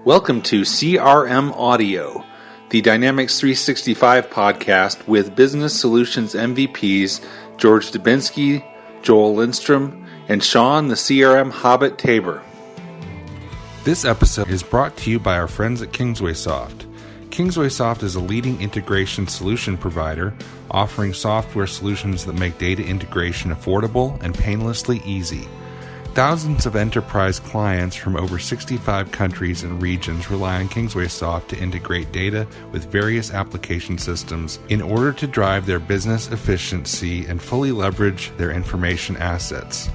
Welcome to CRM Audio, the Dynamics 365 podcast with Business Solutions MVPs George Dubinsky, Joel Lindstrom, and Sean the CRM Hobbit Tabor. This episode is brought to you by our friends at KingswaySoft. KingswaySoft is a leading integration solution provider offering software solutions that make data integration affordable and painlessly easy. Thousands of enterprise clients from over 65 countries and regions rely on KingswaySoft to integrate data with various application systems in order to drive their business efficiency and fully leverage their information assets.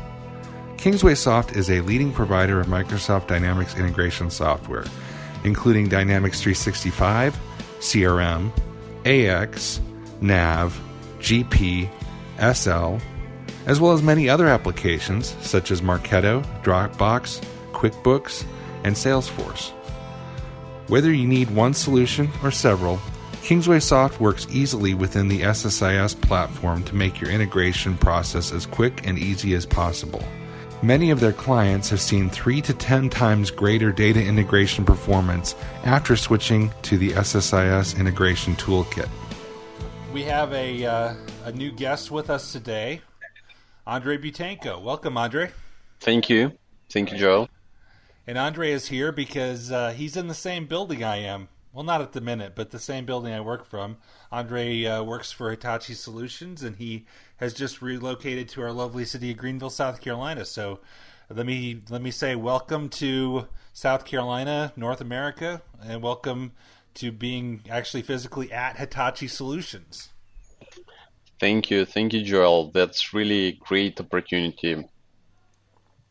KingswaySoft is a leading provider of Microsoft Dynamics integration software, including Dynamics 365, CRM, AX, NAV, GP, SL, as well as many other applications such as Marketo, Dropbox, QuickBooks, and Salesforce. Whether you need one solution or several, KingswaySoft works easily within the SSIS platform to make your integration process as quick and easy as possible. Many of their clients have seen 3 to 10 times greater data integration performance after switching to the SSIS integration toolkit. We have a new guest with us today. Andrii Butenko. Welcome, Andrii. Thank you. Thank you, Joel. And Andrii is here because he's in the same building I am. Well, not at the minute, but the same building I work from. Andrii works for Hitachi Solutions, and he has just relocated to our lovely city of Greenville, South Carolina. So let me say welcome to South Carolina, North America, and welcome to being actually physically at Hitachi Solutions. Thank you, Joel. That's really great opportunity.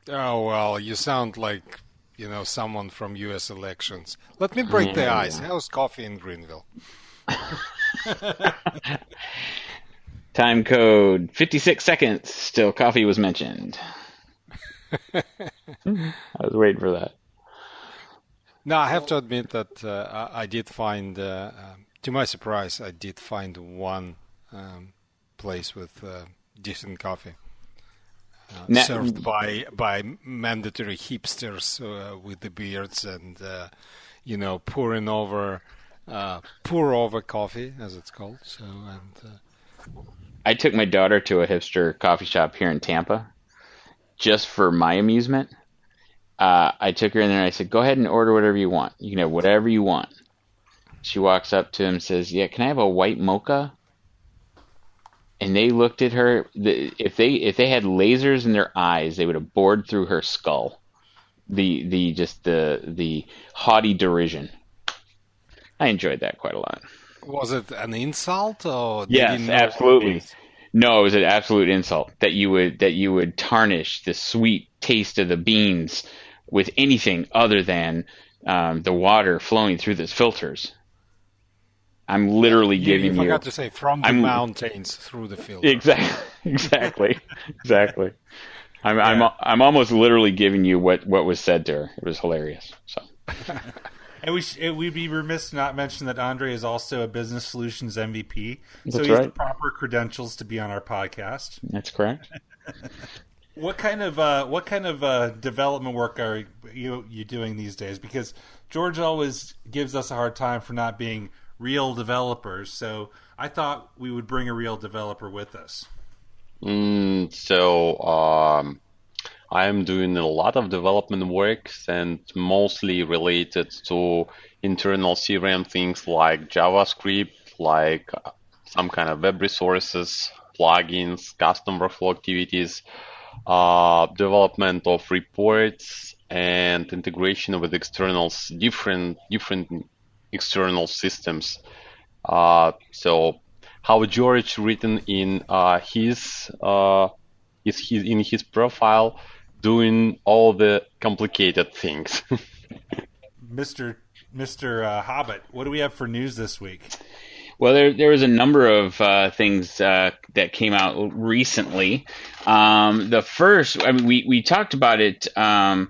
Oh, well, you sound like, someone from U.S. elections. Let me break the ice. How's coffee in Greenville? Time code 56 seconds. Still coffee was mentioned. I was waiting for that. No, I have to admit that I did find, to my surprise, I did find one place with decent coffee served by mandatory hipsters with the beards and pour over coffee, as it's called. So I took my daughter to a hipster coffee shop here in Tampa just for my amusement. I took her in there and I said, "Go ahead and order whatever you want. You can have whatever you want." She walks up to him and says, "Yeah, can I have a white mocha?" And they looked at her. If they had lasers in their eyes, they would have bored through her skull. The haughty derision. I enjoyed that quite a lot. Was it an insult or? Yes, absolutely. No, it was an absolute insult that you would tarnish the sweet taste of the beans with anything other than the water flowing through the filters. I'm literally giving you. You forgot to say from the mountains through the filter. Exactly. I'm almost literally giving you what was said to her. It was hilarious. So. And we'd be remiss not mention that Andrii is also a Business Solutions MVP. That's so he's right. The proper credentials to be on our podcast. That's correct. What kind of development work are you doing these days? Because George always gives us a hard time for not being real developers. So I thought we would bring a real developer with us. I'm doing a lot of development work and mostly related to internal CRM things like JavaScript, like some kind of web resources, plugins, custom workflow activities, development of reports, and integration with externals, different external systems. So how George written in his profile, doing all the complicated things. Mr. Hobbit, what do we have for news this week? Well, there was a number of things that came out recently. The first, we talked about it a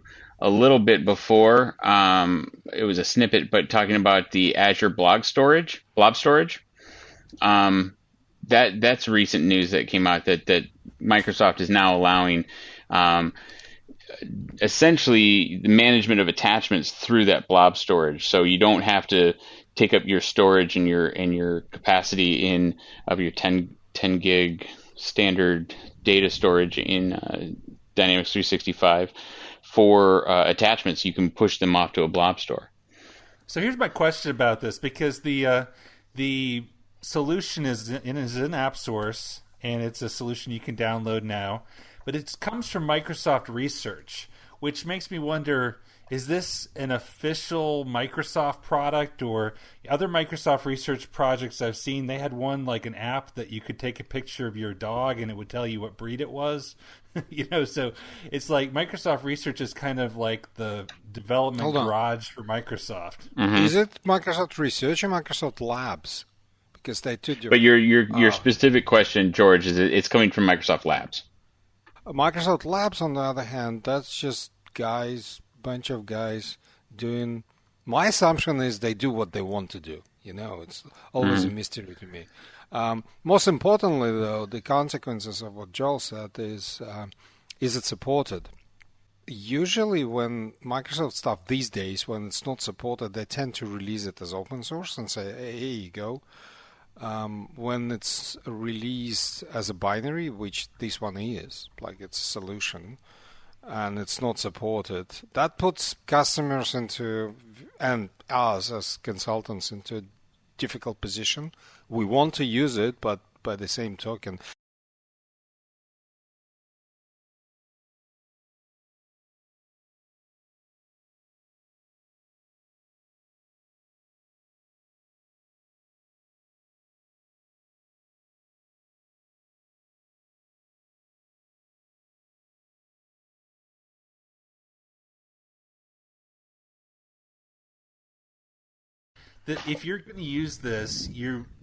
little bit before. It was a snippet, but talking about the Azure blob storage. That's recent news that came out that Microsoft is now allowing essentially the management of attachments through that blob storage. So you don't have to take up your storage and your capacity of your 10 gig standard data storage in Dynamics 365 for attachments. You can push them off to a blob store. So here's my question about this, because the solution is in App Source, and it's a solution you can download now, but it comes from Microsoft Research, which makes me wonder, is this an official Microsoft product? Or other Microsoft Research projects I've seen, they had one like an app that you could take a picture of your dog and it would tell you what breed it was. So it's like Microsoft Research is kind of like the development garage for Microsoft. Mm-hmm. Is it Microsoft Research or Microsoft Labs? Because they do. But your specific question, George, is it's coming from Microsoft Labs. Microsoft Labs, on the other hand, that's just bunch of guys doing. My assumption is they do what they want to do. It's always a mystery to me. Most importantly, though, the consequences of what Joel said is it supported? Usually when Microsoft stuff these days, when it's not supported, they tend to release it as open source and say, hey, here you go. When it's released as a binary, which this one is, like it's a solution, and it's not supported, that puts customers and us as consultants into a difficult position. We want to use it, but by the same token, if you're going to use this,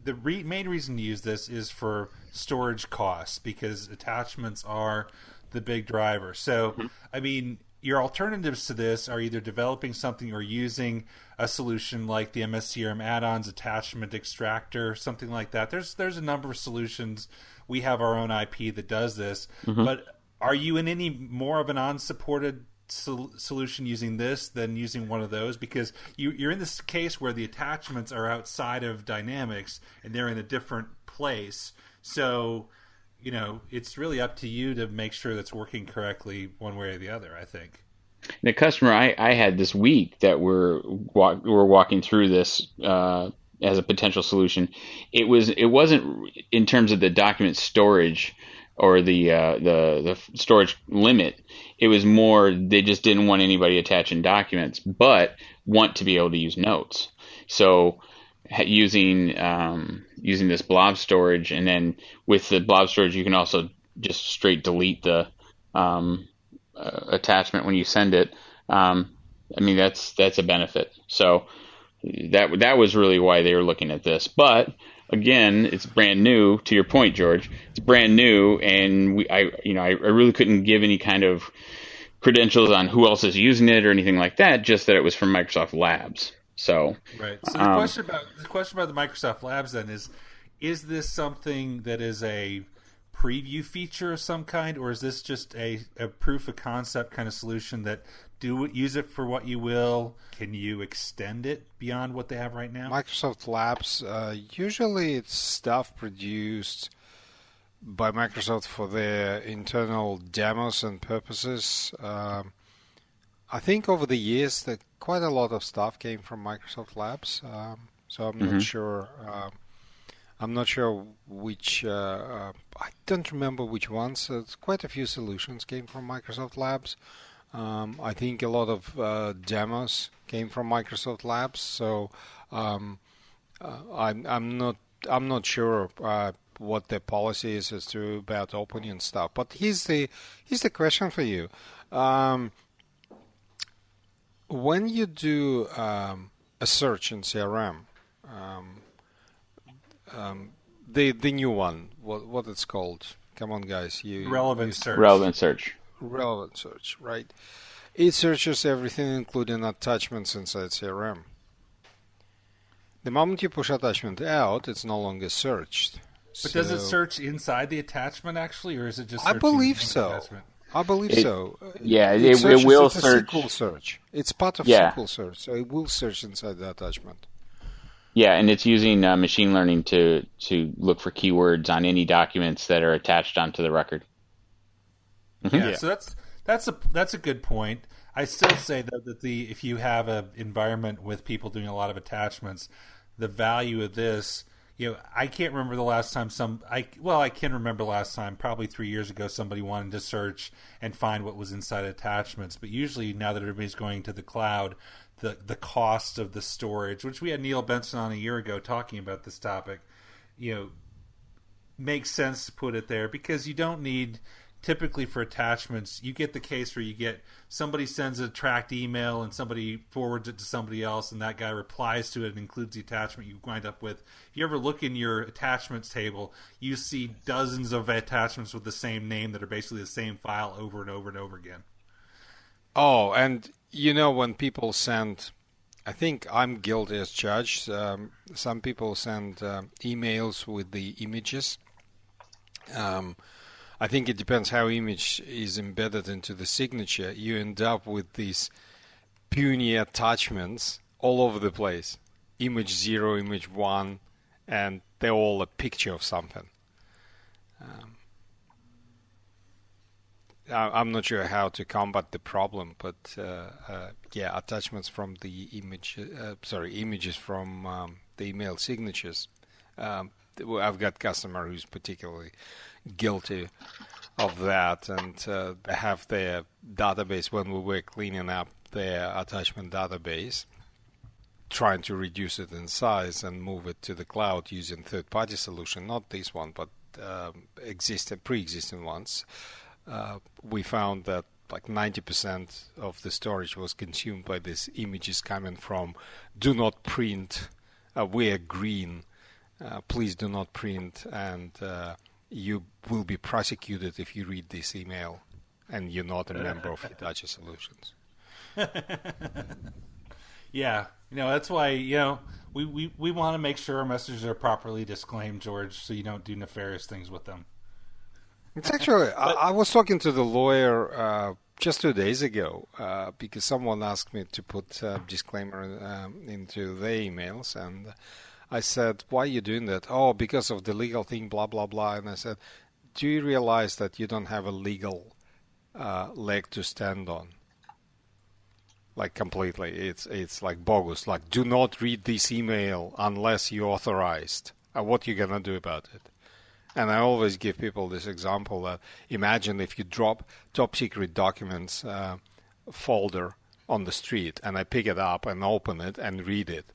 main reason to use this is for storage costs, because attachments are the big driver. So, I mean, your alternatives to this are either developing something or using a solution like the MSCRM add-ons attachment extractor, something like that. There's a number of solutions. We have our own IP that does this. But are you in any more of an unsupported solution using this than using one of those? Because you're in this case where the attachments are outside of Dynamics and they're in a different place. So, it's really up to you to make sure that's working correctly one way or the other, I think. The customer I had this week that we're walking through this as a potential solution, it wasn't in terms of the document storage or the storage limit. It was more they just didn't want anybody attaching documents, but want to be able to use notes. So using this blob storage, and then with the blob storage, you can also just straight delete the attachment when you send it. That's a benefit. So that was really why they were looking at this. But again, it's brand new. To your point, George, it's brand new, and I really couldn't give any kind of credentials on who else is using it or anything like that. Just that it was from Microsoft Labs. So right. So the question about the Microsoft Labs then is this something that is a preview feature of some kind, or is this just a proof of concept kind of solution that use it for what you will? Can you extend it beyond what they have right now? Microsoft Labs, usually it's stuff produced by Microsoft for their internal demos and purposes. I think over the years that quite a lot of stuff came from Microsoft Labs, so I'm not sure. I'm not sure which. I don't remember which ones. Quite a few solutions came from Microsoft Labs. I think a lot of demos came from Microsoft Labs. So I'm not sure what their policy is as to about opening and stuff. But here's the question for you. When you do a search in CRM, the new one, what it's called? Come on, guys, relevant search. Relevant search, right? It searches everything, including attachments inside CRM. The moment you push attachment out, it's no longer searched. But does it search inside the attachment actually, or is it just? I believe so. Attachment? I believe It, so. yeah, It it searches. will It's a search. SQL search. It's part of Yeah, SQL search, so it will search inside the attachment. yeah, and it's using machine learning to look for keywords on any documents that are attached onto the record. Yeah, Yeah. so that's a good point. I still say though that if you have an environment with people doing a lot of attachments, the value of this, I can't remember the last time I can remember the last time, probably 3 years ago, somebody wanted to search and find what was inside attachments. But usually now that everybody's going to the cloud, the cost of the storage, which we had Neil Benson on a year ago talking about this topic, makes sense to put it there because you don't need. Typically for attachments, you get the case where you get somebody sends a tracked email and somebody forwards it to somebody else and that guy replies to it and includes the attachment. You wind up with, if you ever look in your attachments table, you see dozens of attachments with the same name that are basically the same file over and over and over again. Oh, and when people send, I think I'm guilty as charged. Some people send emails with the images. I think it depends how image is embedded into the signature. You end up with these puny attachments all over the place. Image 0, image 1, and they're all a picture of something. I'm not sure how to combat the problem, but yeah, attachments from the images from the email signatures. I've got customer who's particularly guilty of that, and they have their database when we were cleaning up their attachment database, trying to reduce it in size and move it to the cloud using third-party solution, not this one, but pre-existing ones. We found that like 90% of the storage was consumed by these images coming from "do not print," "we're green," "please do not print," and you will be prosecuted if you read this email and you're not a member of Hitachi Solutions. Yeah, that's why we want to make sure our messages are properly disclaimed, George, so you don't do nefarious things with them. It's actually, I was talking to the lawyer just 2 days ago because someone asked me to put a disclaimer into their emails, and I said, why are you doing that? Oh, because of the legal thing, blah, blah, blah. And I said, do you realize that you don't have a legal leg to stand on? Like completely. It's like bogus. Like, do not read this email unless you're authorized. What are you going to do about it? And I always give people this example that imagine if you drop top secret documents folder on the street and I pick it up and open it and read it.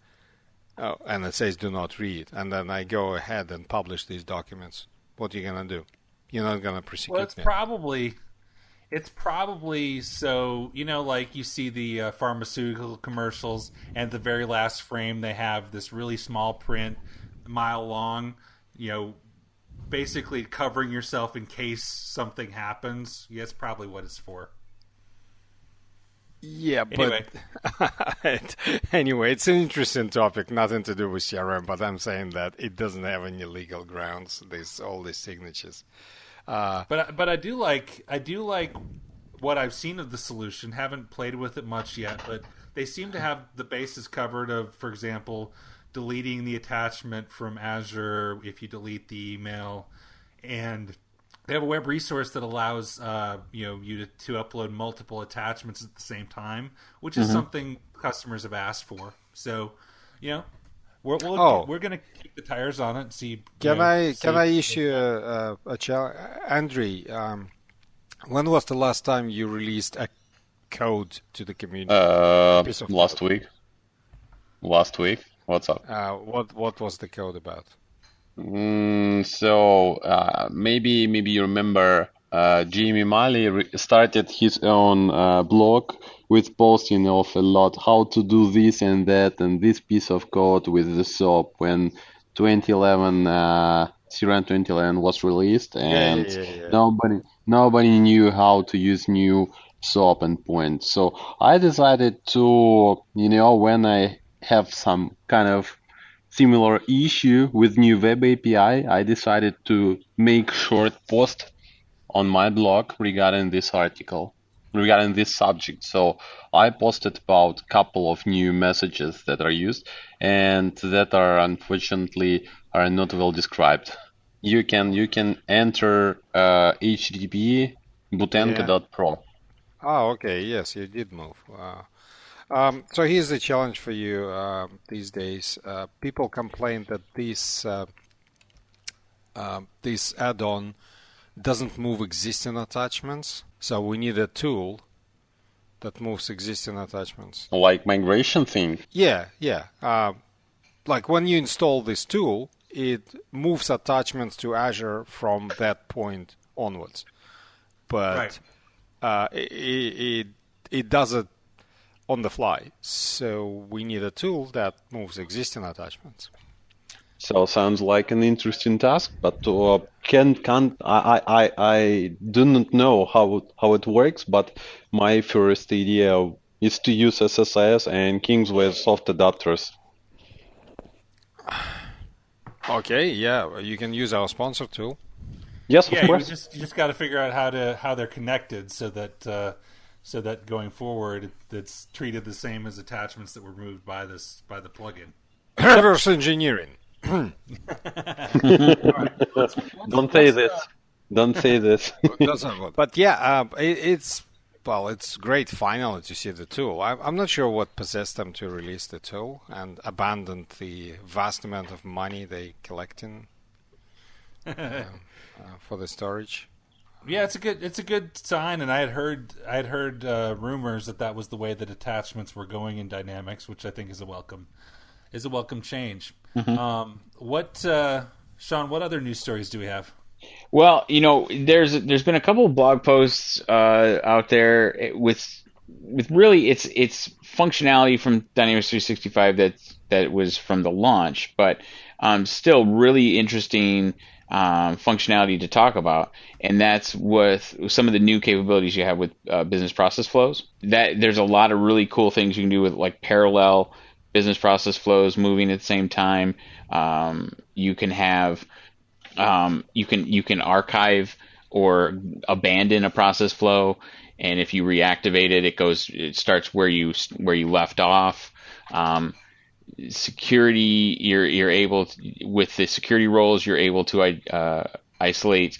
Oh, and it says do not read, and then I go ahead and publish these documents. What are you going to do? You're not going to prosecute me. It's probably so, like you see the pharmaceutical commercials, and at the very last frame they have this really small print, a mile long, basically covering yourself in case something happens. Yeah, that's probably what it's for. Yeah, but anyway, it's an interesting topic, nothing to do with CRM, but I'm saying that it doesn't have any legal grounds, all these signatures. But I do like what I've seen of the solution. Haven't played with it much yet, but they seem to have the bases covered of, for example, deleting the attachment from Azure if you delete the email, and they have a web resource that allows you to upload multiple attachments at the same time, which is something customers have asked for. So, we're going to keep the tires on it and see. Can I issue a challenge, Andrii? When was the last time you released a code to the community? Last week. Last week. What's up? What was the code about? So maybe you remember Jamie Malley started his own blog with posting of a lot how to do this and that and this piece of code with the SOAP when 2011 CRM 2011 was released, and nobody knew how to use new SOAP endpoints. So I decided to, when I have some kind of similar issue with new web API, I decided to make short post on my blog regarding this article, regarding this subject. So I posted about a couple of new messages that are used and that are unfortunately are not well described. You can enter http butenko.pro. Oh, okay. Yes, you did move. So here's the challenge for you these days. People complain that this add-on doesn't move existing attachments. So we need a tool that moves existing attachments. Like migration thing. Yeah. Like when you install this tool, it moves attachments to Azure from that point onwards. But it does it on the fly. So we need a tool that moves existing attachments. So sounds like an interesting task, but I do not know how it works. But my first idea is to use SSIS and Kings with soft adapters. Okay, yeah, you can use our sponsor tool. Yes, of course. You just got to figure out how they're connected so that going forward it's treated the same as attachments that were moved by the plugin. Reverse engineering. Don't say this. Don't say this. But yeah, it's great finally to see the tool. I'm not sure what possessed them to release the tool and abandon the vast amount of money they collecting for the storage. Yeah, it's a good sign, and I had heard rumors that was the way that attachments were going in Dynamics, which I think is a welcome change. Mm-hmm. Sean? What other news stories do we have? Well, there's been a couple of blog posts out there with really it's functionality from Dynamics 365 that was from the launch, but still really interesting functionality to talk about, and that's with some of the new capabilities you have with business process flows. That there's a lot of really cool things you can do with like parallel business process flows moving at the same time. You can have you can archive or abandon a process flow, and if you reactivate it, it starts where you left off. Security, you're able to, with the security roles, you're able to isolate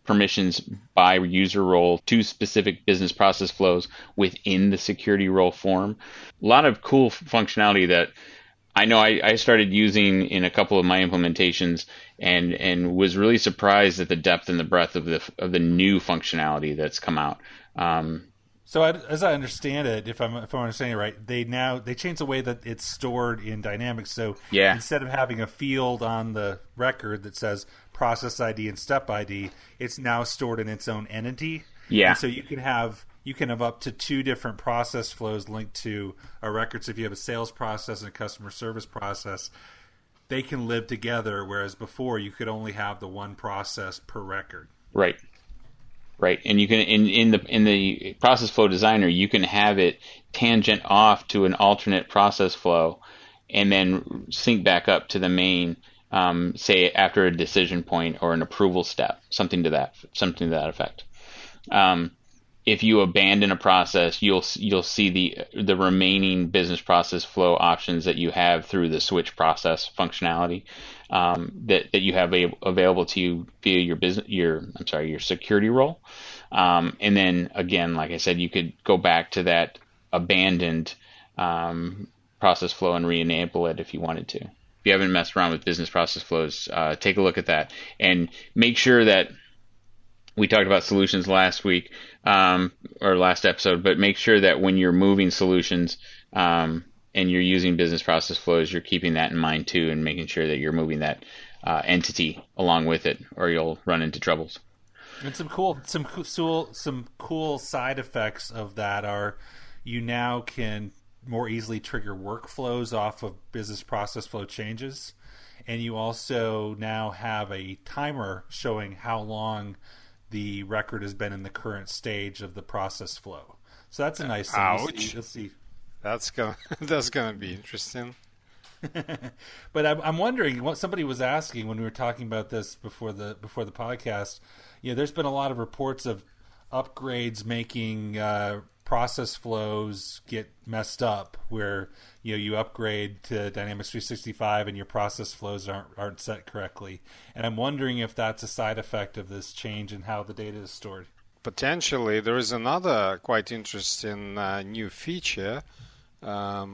permissions by user role to specific business process flows within the security role form. A lot of cool functionality that I know I started using in a couple of my implementations, and was really surprised at the depth and the breadth of the new functionality that's come out. So as I understand it, if I'm understanding it right, they changed the way that it's stored in Dynamics. So instead of having a field on the record that says process ID and step ID, it's now stored in its own entity. Yeah. And so you can have up to two different process flows linked to a record. So if you have a sales process and a customer service process, they can live together, whereas before you could only have the one process per record. Right. Right, and you can in the process flow designer, you can have it tangent off to an alternate process flow, and then sync back up to the main, say after a decision point or an approval step, something to that effect. If you abandon a process, you'll see the remaining business process flow options that you have through the switch process functionality. That you have available to you via your security role, and then again, like I said, you could go back to that abandoned process flow and re-enable it if you wanted to. If you haven't messed around with business process flows, take a look at that and make sure that we talked about solutions last week or last episode, but make sure that when you're moving solutions and you're using business process flows, you're keeping that in mind too, and making sure that you're moving that entity along with it, or you'll run into troubles. And some cool side effects of that are you now can more easily trigger workflows off of business process flow changes, and you also now have a timer showing how long the record has been in the current stage of the process flow. So that's a nice thing. Ouch. You'll see. That's gonna be interesting. But I'm wondering what somebody was asking when we were talking about this before the podcast. There's been a lot of reports of upgrades making process flows get messed up, where you upgrade to Dynamics 365 and your process flows aren't set correctly. And I'm wondering if that's a side effect of this change in how the data is stored. Potentially, there is another quite interesting new feature. I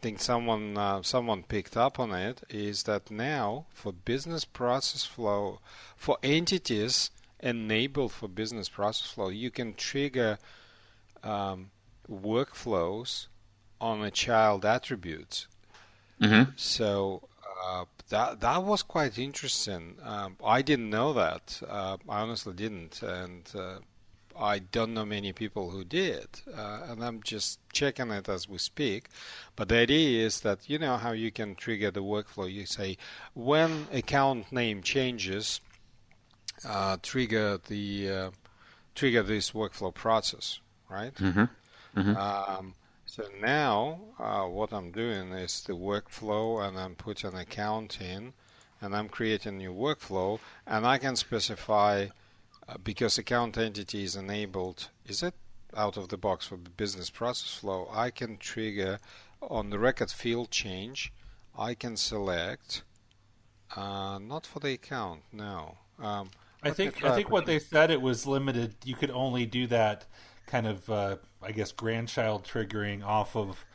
think someone picked up on it, is that now for business process flow, for entities enabled for business process flow, you can trigger workflows on a child attributes. Mm-hmm. So that was quite interesting. I didn't know that. I honestly didn't, and I don't know many people who did, and I'm just checking it as we speak. But the idea is that how you can trigger the workflow. You say when account name changes, trigger this workflow process, right? Mm-hmm. Mm-hmm. So now what I'm doing is the workflow, and I'm putting an account in, and I'm creating a new workflow, and I can specify. Because account entity is enabled, is it out of the box for business process flow? I can trigger on the record field change. I can select not for the account. No. I think what they said, it was limited. You could only do that kind of grandchild triggering off of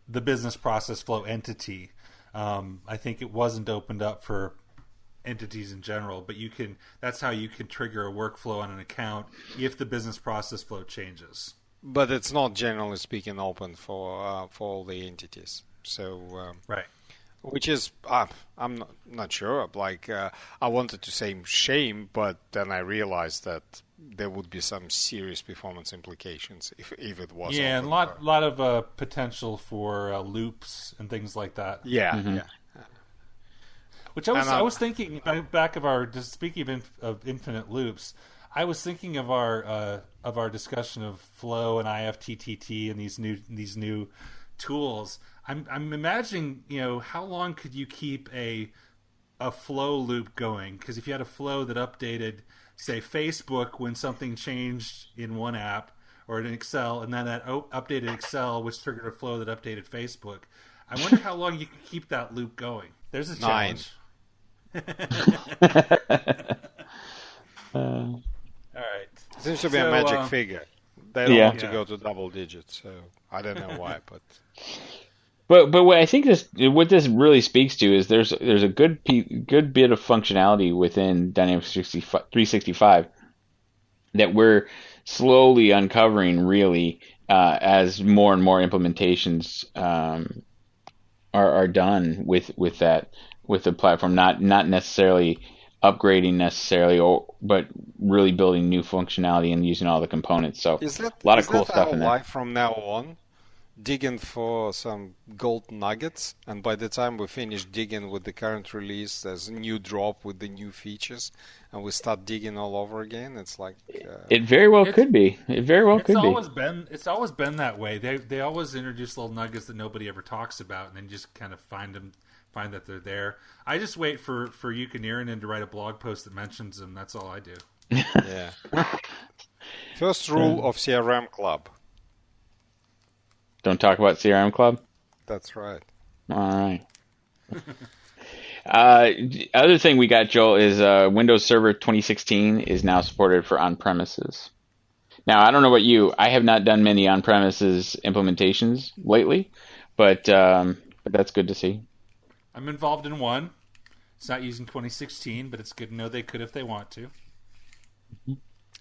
the business process flow entity. I think it wasn't opened up for entities in general, but that's how you can trigger a workflow on an account if the business process flow changes. But it's not, generally speaking, open for all the entities. So right, which is I'm not sure. I wanted to say shame, but then I realized that there would be some serious performance implications if it was. Yeah, and a lot of potential for loops and things like that. Yeah, mm-hmm. yeah. Which I was thinking back of speaking of infinite loops, I was thinking of our discussion of flow and IFTTT and these new tools. I'm imagining how long could you keep a flow loop going? Because if you had a flow that updated, say, Facebook when something changed in one app or in Excel, and then that updated Excel which triggered a flow that updated Facebook, I wonder how long you could keep that loop going. There's a challenge. All right. Seems to be a magic figure. They don't want to go to double digits, so I don't know why, but. But what I think what this really speaks to is there's a good bit of functionality within Dynamics 365 that we're slowly uncovering really as more and more implementations are done with the platform, not necessarily upgrading but really building new functionality and using all the components. So a lot of cool stuff in there. Life from now on, digging for some gold nuggets, and by the time we finish digging with the current release, there's a new drop with the new features, and we start digging all over again. It's like it very well could be. It very well could be. It's always been that way. They always introduce little nuggets that nobody ever talks about, and then just kind of find that they're there. I just wait for Yuka Nieranen to write a blog post that mentions them. That's all I do. Yeah. First rule of CRM Club. Don't talk about CRM Club? That's right. All right. Other thing we got, Joel, is Windows Server 2016 is now supported for on-premises. Now, I don't know about you. I have not done many on-premises implementations lately, but that's good to see. I'm involved in one. It's not using 2016, but it's good to know they could if they want to.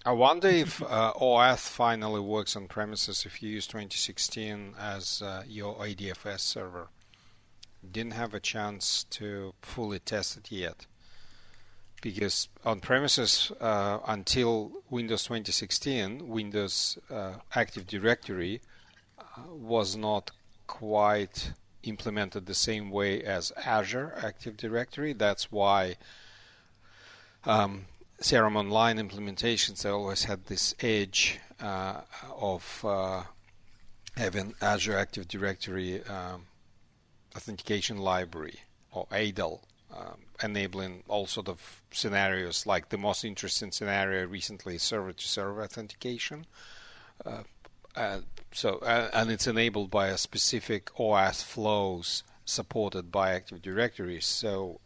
I wonder if OAuth finally works on premises if you use 2016 as your IDFS server. Didn't have a chance to fully test it yet. Because on premises, until Windows 2016, Windows Active Directory was not quite implemented the same way as Azure Active Directory. That's why CRM Online implementations, they always had this edge of having Azure Active Directory authentication library, or ADL, enabling all sort of scenarios. Like the most interesting scenario recently is server-to-server authentication. And it's enabled by a specific OS flows supported by Active Directory. So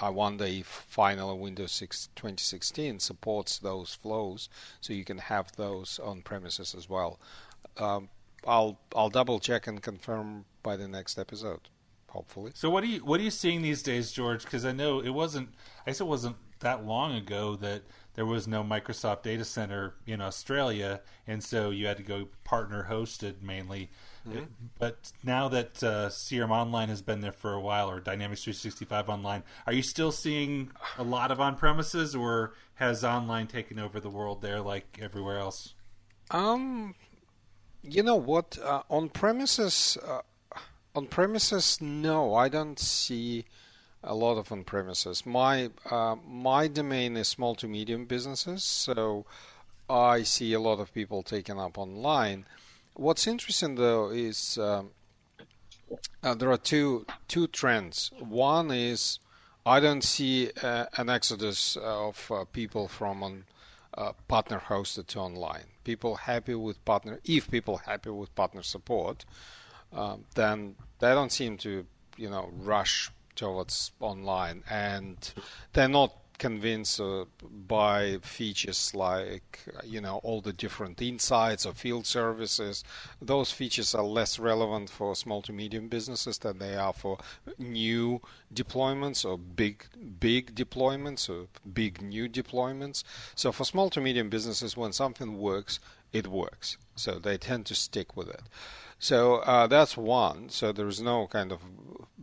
I wonder if finally Windows 6 2016 supports those flows, so you can have those on premises as well. I'll double check and confirm by the next episode, hopefully. So what are you seeing these days, George? Because I know it wasn't that long ago that there was no Microsoft data center in Australia, and so you had to go partner hosted mainly. Mm-hmm. But now that CRM Online has been there for a while, or Dynamics 365 Online, are you still seeing a lot of on-premises, or has Online taken over the world there like everywhere else? You know what? On-premises, no, I don't see a lot of on-premises. My domain is small to medium businesses, so I see a lot of people taking up online. What's interesting though is there are two trends. One is I don't see an exodus of people from partner hosted to online. People happy with partner. If people happy with partner support, then they don't seem to rush towards online, and they're not convinced by features like all the different insights or field services. Those features are less relevant for small to medium businesses than they are for new deployments or big deployments or big new deployments. So for small to medium businesses, when something works, it works. So they tend to stick with it. So that's one. So there is no kind of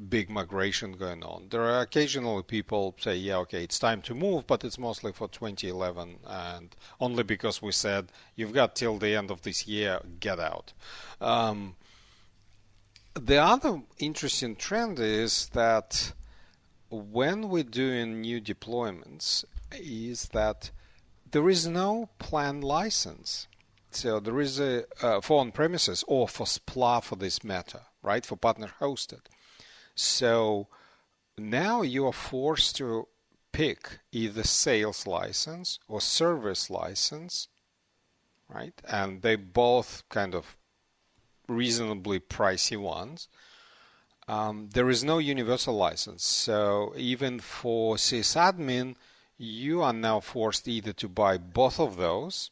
big migration going on. There are occasionally people say, yeah, okay, it's time to move, but it's mostly for 2011, and only because we said, you've got till the end of this year, get out. The other interesting trend is that when we're doing new deployments, is that there is no planned license. So there is a for on-premises or for SPLA for this matter, right? For partner hosted. So now you are forced to pick either sales license or service license, right? And they both kind of reasonably pricey ones. There is no universal license. So even for sysadmin, you are now forced either to buy both of those,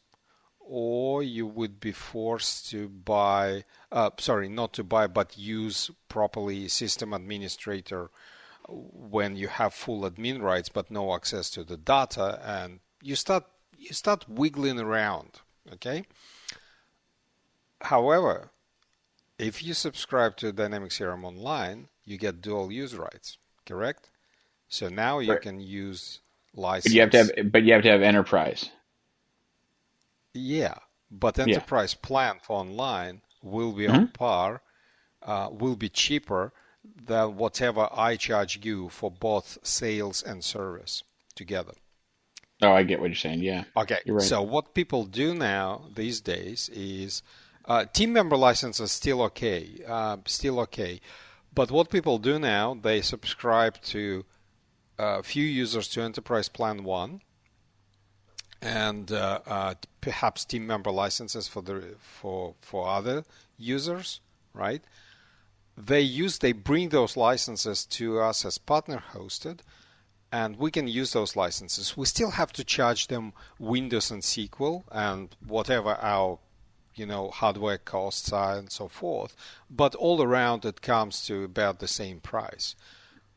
or you would be forced to buy, not to buy, but use properly system administrator when you have full admin rights but no access to the data, and you start wiggling around, okay? However, if you subscribe to Dynamics CRM Online, you get dual use rights, correct? So now you can use license. But you have to have enterprise. Yeah, but enterprise plan for online will be on par, will be cheaper than whatever I charge you for both sales and service together. Oh, I get what you're saying. Yeah. Okay. You're right. So what people do now these days is team member licenses still okay, but what people do now, they subscribe to a few users to enterprise plan 1. And perhaps team member licenses for other users, right? They bring those licenses to us as partner hosted, and we can use those licenses. We still have to charge them Windows and SQL and whatever our hardware costs are and so forth. But all around it comes to about the same price.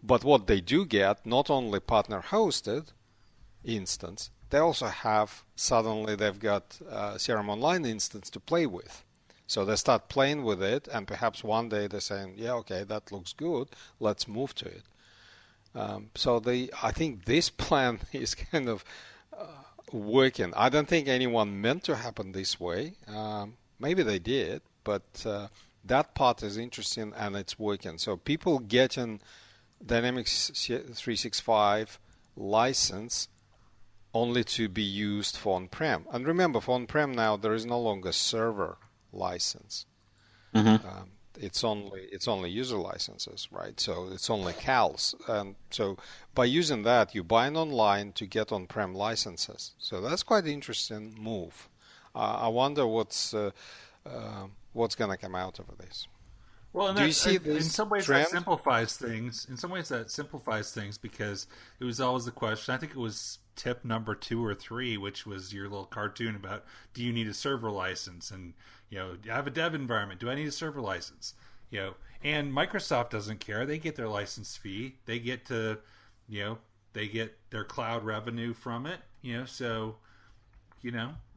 But what they do get, not only partner hosted instance, they also they've got CRM Online instance to play with. So they start playing with it, and perhaps one day they're saying, yeah, okay, that looks good, let's move to it. So I think this plan is kind of working. I don't think anyone meant to happen this way. Maybe they did, but that part is interesting and it's working. So people getting Dynamics 365 license only to be used for on-prem. And remember, for on-prem now, there is no longer server license. it's only user licenses, right? So it's only CALs. So by using that, you bind online to get on-prem licenses. So that's quite an interesting move. I wonder what's going to come out of this. Well, do you see in some ways trend? that simplifies things. In some ways that simplifies things because it was always the question. I think it was tip number 2 or 3, which was your little cartoon about do you need a server license, and I have a dev environment. Do I need a server license? And Microsoft doesn't care. They get their license fee. They get to, they get their cloud revenue from it. So,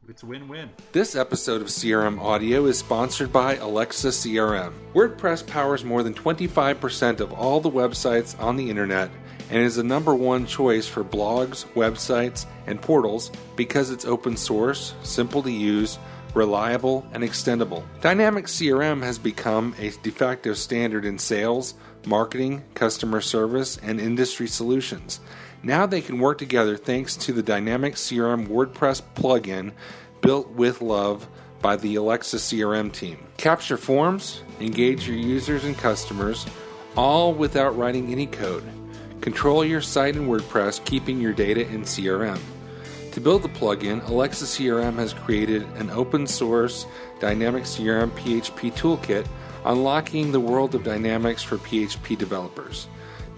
it's a win-win. This episode of CRM Audio is sponsored by Alexa CRM. WordPress powers more than 25% of all the websites on the internet and is the number one choice for blogs, websites, and portals because it's open source, simple to use, reliable, and extendable. Dynamics CRM has become a de facto standard in sales, marketing, customer service, and industry solutions. Now they can work together thanks to the Dynamics CRM WordPress plugin built with love by the Alexa CRM team. Capture forms, engage your users and customers, all without writing any code. Control your site in WordPress, keeping your data in CRM. To build the plugin, Alexa CRM has created an open-source Dynamics CRM PHP toolkit, unlocking the world of Dynamics for PHP developers.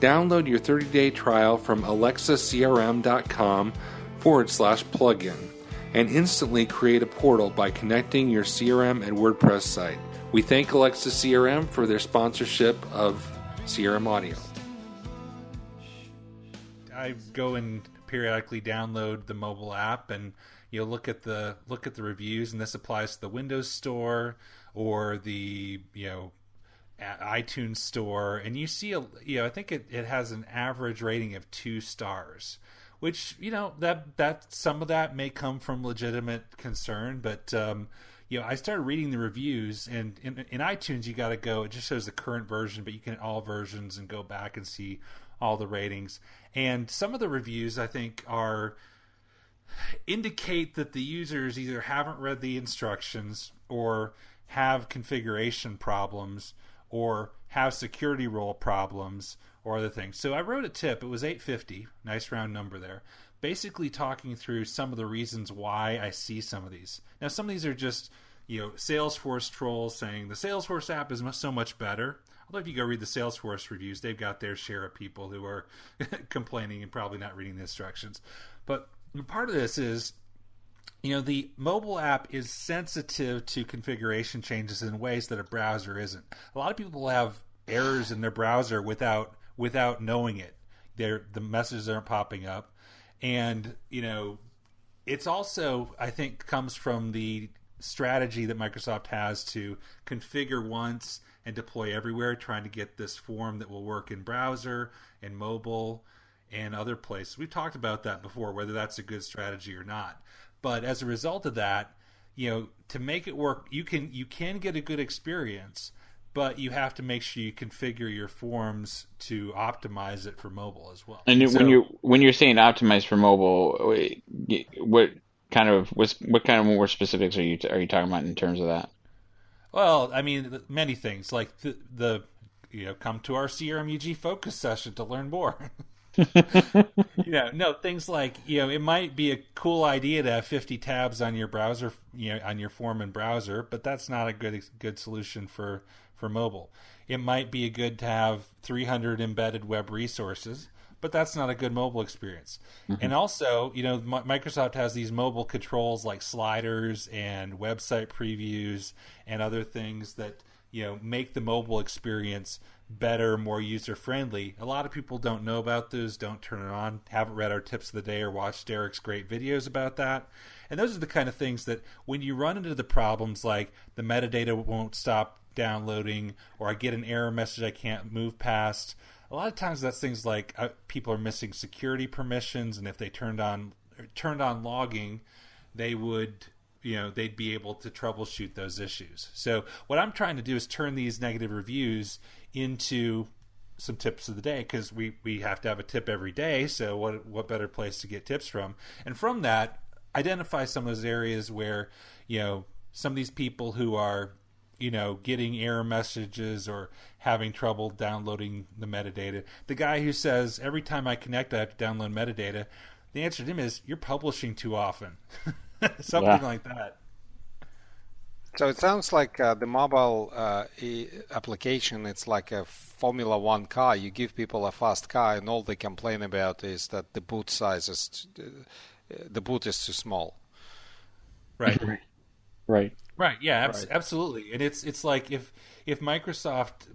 Download your 30-day trial from alexacrm.com/plugin and instantly create a portal by connecting your CRM and WordPress site. We thank Alexa CRM for their sponsorship of CRM Audio. I go and periodically download the mobile app and look at the reviews, and this applies to the Windows Store or the iTunes Store, and you see I think it has an average rating of 2 stars, which that some of that may come from legitimate concern, but I started reading the reviews, and in iTunes you got to go. It just shows the current version, but you can all versions and go back and see all the ratings. And some of the reviews I think indicate that the users either haven't read the instructions or have configuration problems or have security role problems or other things. So I wrote a tip. It was 850, nice round number there, basically talking through some of the reasons why I see some of these. Now, some of these are just Salesforce trolls saying the Salesforce app is so much better. Although if you go read the Salesforce reviews, they've got their share of people who are complaining and probably not reading the instructions. But part of this is, the mobile app is sensitive to configuration changes in ways that a browser isn't. A lot of people have errors in their browser without knowing it. The messages aren't popping up. And, it's also, I think, comes from the strategy that Microsoft has to configure once and deploy everywhere, trying to get this form that will work in browser and mobile and other places. We've talked about that before, whether that's a good strategy or not. But as a result of that, to make it work, you can get a good experience, but you have to make sure you configure your forms to optimize it for mobile as well. And when you're saying optimize for mobile, what kind of more specifics are you talking about in terms of that? Well, I mean, many things like the come to our CRMUG focus session to learn more. Things like it might be a cool idea to have 50 tabs on your browser, on your form and browser, but that's not a good solution for mobile. It might be good to have 300 embedded web resources, but that's not a good mobile experience. Mm-hmm. And also, Microsoft has these mobile controls like sliders and website previews and other things that make the mobile experience better, more user-friendly. A lot of people don't know about those, don't turn it on, haven't read our tips of the day or watched Derek's great videos about that. And those are the kind of things that when you run into the problems like the metadata won't stop downloading or I get an error message I can't move past, a lot of times that's things like people are missing security permissions, and if they turned on logging, they would they'd be able to troubleshoot those issues. So what I'm trying to do is turn these negative reviews into some tips of the day, because we have to have a tip every day. So what better place to get tips from? And from that, identify some of those areas where some of these people who are getting error messages or having trouble downloading the metadata. The guy who says every time I connect I have to download metadata, the answer to him is you're publishing too often. Something like that. So it sounds like the mobile application, it's like a Formula One car. You give people a fast car, and all they complain about is that the boot size is the boot is too small. Right. Right. Right. Yeah. Absolutely. And it's like if Microsoft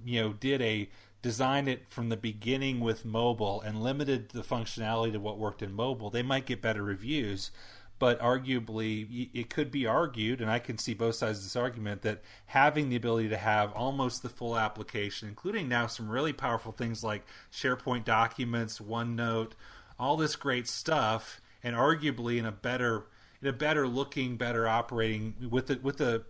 designed it from the beginning with mobile and limited the functionality to what worked in mobile, they might get better reviews. But arguably, it could be argued, and I can see both sides of this argument, that having the ability to have almost the full application, including now some really powerful things like SharePoint documents, OneNote, all this great stuff, and arguably in a better looking, better operating with the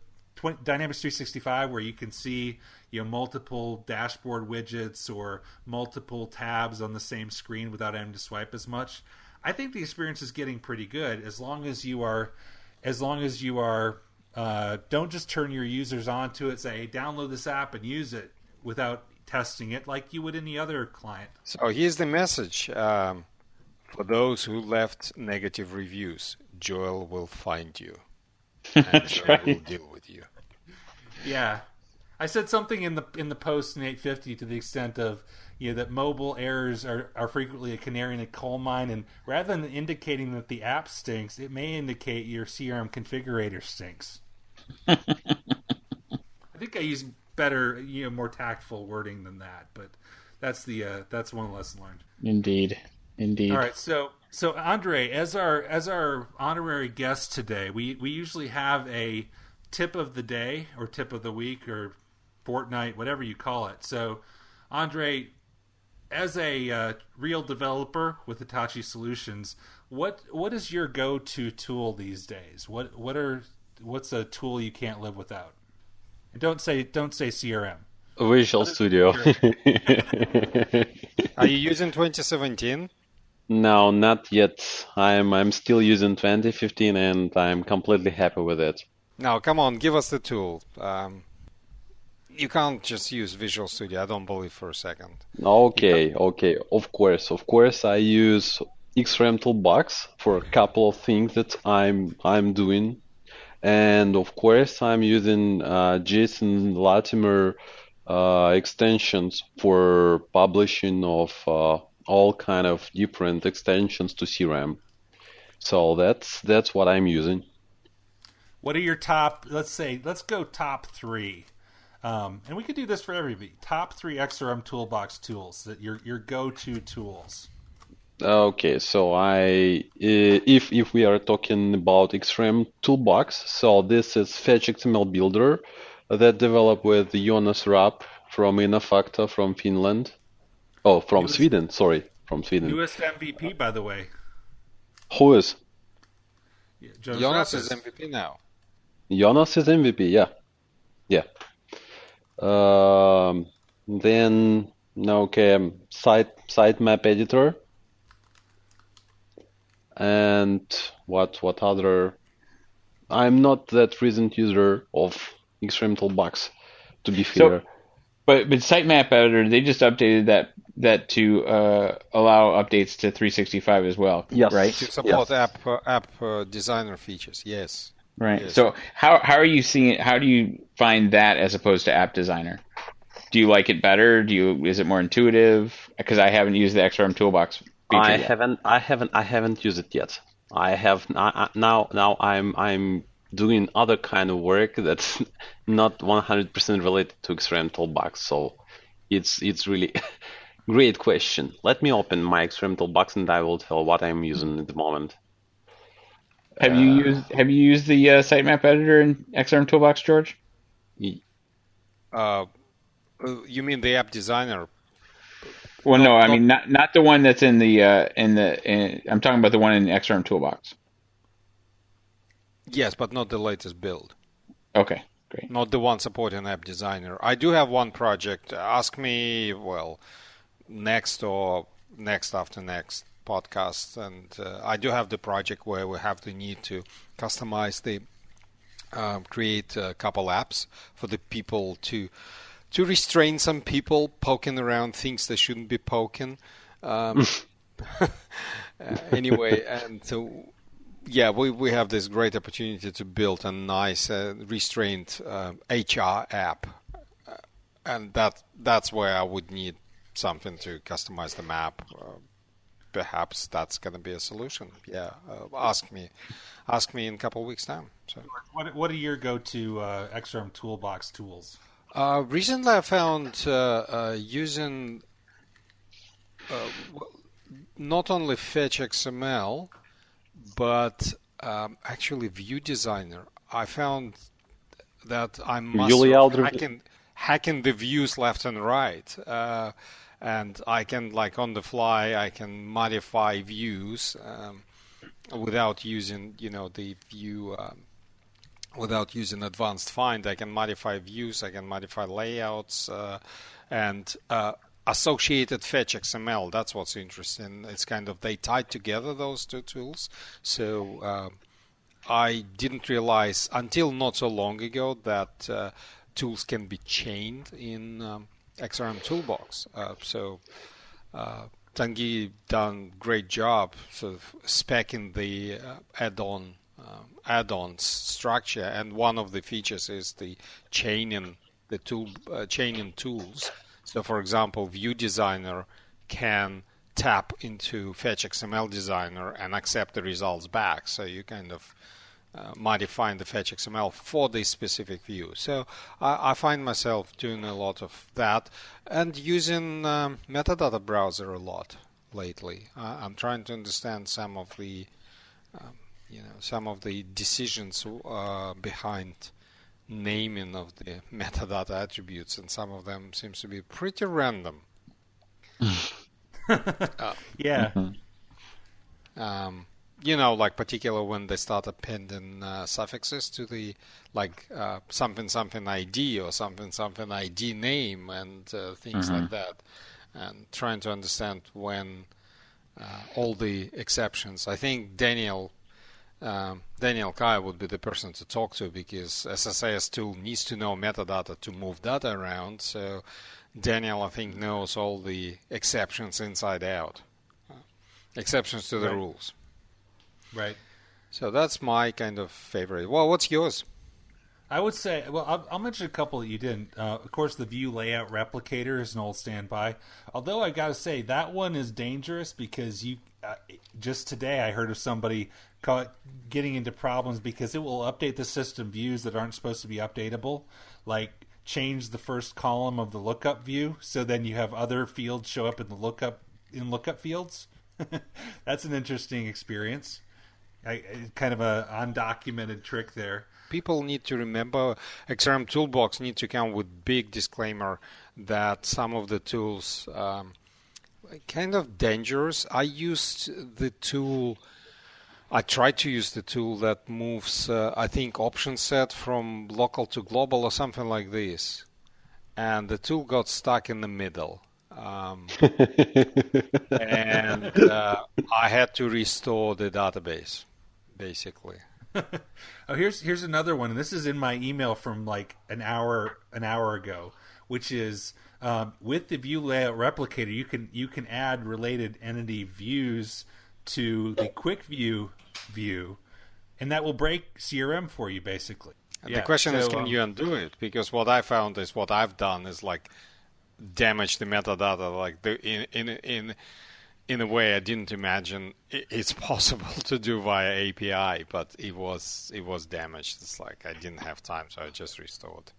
Dynamics 365, where you can see multiple dashboard widgets or multiple tabs on the same screen without having to swipe as much. I think the experience is getting pretty good as long as you are don't just turn your users onto it, say, hey, download this app and use it without testing it like you would any other client. So here's the message for those who left negative reviews. Joel will find you and Joel will deal with you. Yeah. I said something in the post in 850 to the extent of that mobile errors are frequently a canary in a coal mine, and rather than indicating that the app stinks, it may indicate your CRM configurator stinks. I think I use better, more tactful wording than that, but that's one lesson learned. Indeed. All right, so Andrii, as our honorary guest today, we usually have a tip of the day or tip of the week or fortnight, whatever you call it. So, Andrii, as a real developer with Hitachi Solutions, what is your go-to tool these days? What's a tool you can't live without? And don't say CRM. Visual Studio. Are you using 2017? No, not yet. I'm still using 2015, and I'm completely happy with it. Now, come on, give us the tool. You can't just use Visual Studio, I don't believe for a second. Okay. Of course, I use XRM Toolbox for a couple of things that I'm doing, and of course, I'm using JSON Latimer extensions for publishing of all kind of different extensions to CRM. So that's what I'm using. What are your top? Let's go top three. And we could do this for everybody. Top 3 XRM Toolbox tools that your go-to tools. Okay, so if we are talking about XRM Toolbox, so this is Fetch XML Builder that developed with Jonas Rapp from Innofactor from Finland. Oh, from Sweden. Sorry, from Sweden. Newest MVP, by the way. Who is? Yeah, Jonas is MVP now. Jonas is MVP. Yeah. Then sitemap editor, and what other? I'm not that recent user of XRM Toolbox, to be fair. But sitemap editor, they just updated that to allow updates to 365 as well. Yes. Right. To support app designer features. Yes. Right. Yes. So how are you seeing it? How do you find that as opposed to App Designer? Do you like it better? Is it more intuitive? Because I haven't used the XRM Toolbox feature yet. I haven't used it yet. I have now. I'm doing other kind of work that's not 100% related to XRM Toolbox. So it's really great question. Let me open my XRM Toolbox and I will tell what I'm using at the moment. Have you used the sitemap editor in XRM Toolbox, George? You mean the app designer? Well, no, I mean not the one that's in the I'm talking about the one in XRM Toolbox. Yes, but not the latest build. Okay, great. Not the one supporting app designer. I do have one project. Ask me, next after next podcast, and I do have the project where we have the need to customize the create a couple apps for the people to restrain some people poking around things they shouldn't be poking. Anyway, and so yeah, we have this great opportunity to build a nice restrained HR app, and that's where I would need something to customize the map. Perhaps that's going to be a solution. Yeah, ask me in a couple of weeks' time. So, what are your go-to XRM Toolbox tools? Recently, I found using not only Fetch XML, but actually View Designer. I found that I'm hacking the views left and right, and I can, like on the fly, I can modify views without using, the view. Without using advanced find, I can modify views, I can modify layouts, and associated fetch XML. That's what's interesting. It's kind of, they tied together, those two tools. So I didn't realize until not so long ago that tools can be chained in XRM Toolbox. So Tanguy done great job sort of specing the add-ons structure, and one of the features is the chaining tools. So, for example, View Designer can tap into Fetch XML Designer and accept the results back. So you kind of modifying the Fetch XML for this specific view. So I find myself doing a lot of that and using metadata browser a lot lately. I'm trying to understand some of the decisions behind naming of the metadata attributes, and some of them seems to be pretty random. Yeah. Like particular when they start appending suffixes to the something ID or something ID name and things like that, and trying to understand when all the exceptions. I think Daniel Kai would be the person to talk to, because SSIS tool needs to know metadata to move data around. So Daniel, I think, knows all the exceptions inside out, exceptions to the rules. Right. So that's my kind of favorite. Well, what's yours? I would say, I'll mention a couple that you didn't. Of course, the View Layout Replicator is an old standby. Although I got to say, that one is dangerous because just today I heard of somebody getting into problems because it will update the system views that aren't supposed to be updatable, like change the first column of the lookup view, so then you have other fields show up in the lookup fields. That's an interesting experience. Kind of a undocumented trick there. People need to remember XRM Toolbox need to come with big disclaimer that some of the tools kind of dangerous. I tried to use the tool that moves, I think, option set from local to global or something like this. And the tool got stuck in the middle. And I had to restore the database, basically. Here's another one, and this is in my email from like an hour ago, which is with the View Layout Replicator, you can add related entity views to the quick view, and that will break CRM for you, basically. The question is, can you undo it? Because what I found is what I've done is like damage the metadata, like in a way I didn't imagine it's possible to do via API, but it was damaged. It's like I didn't have time, so I just restored.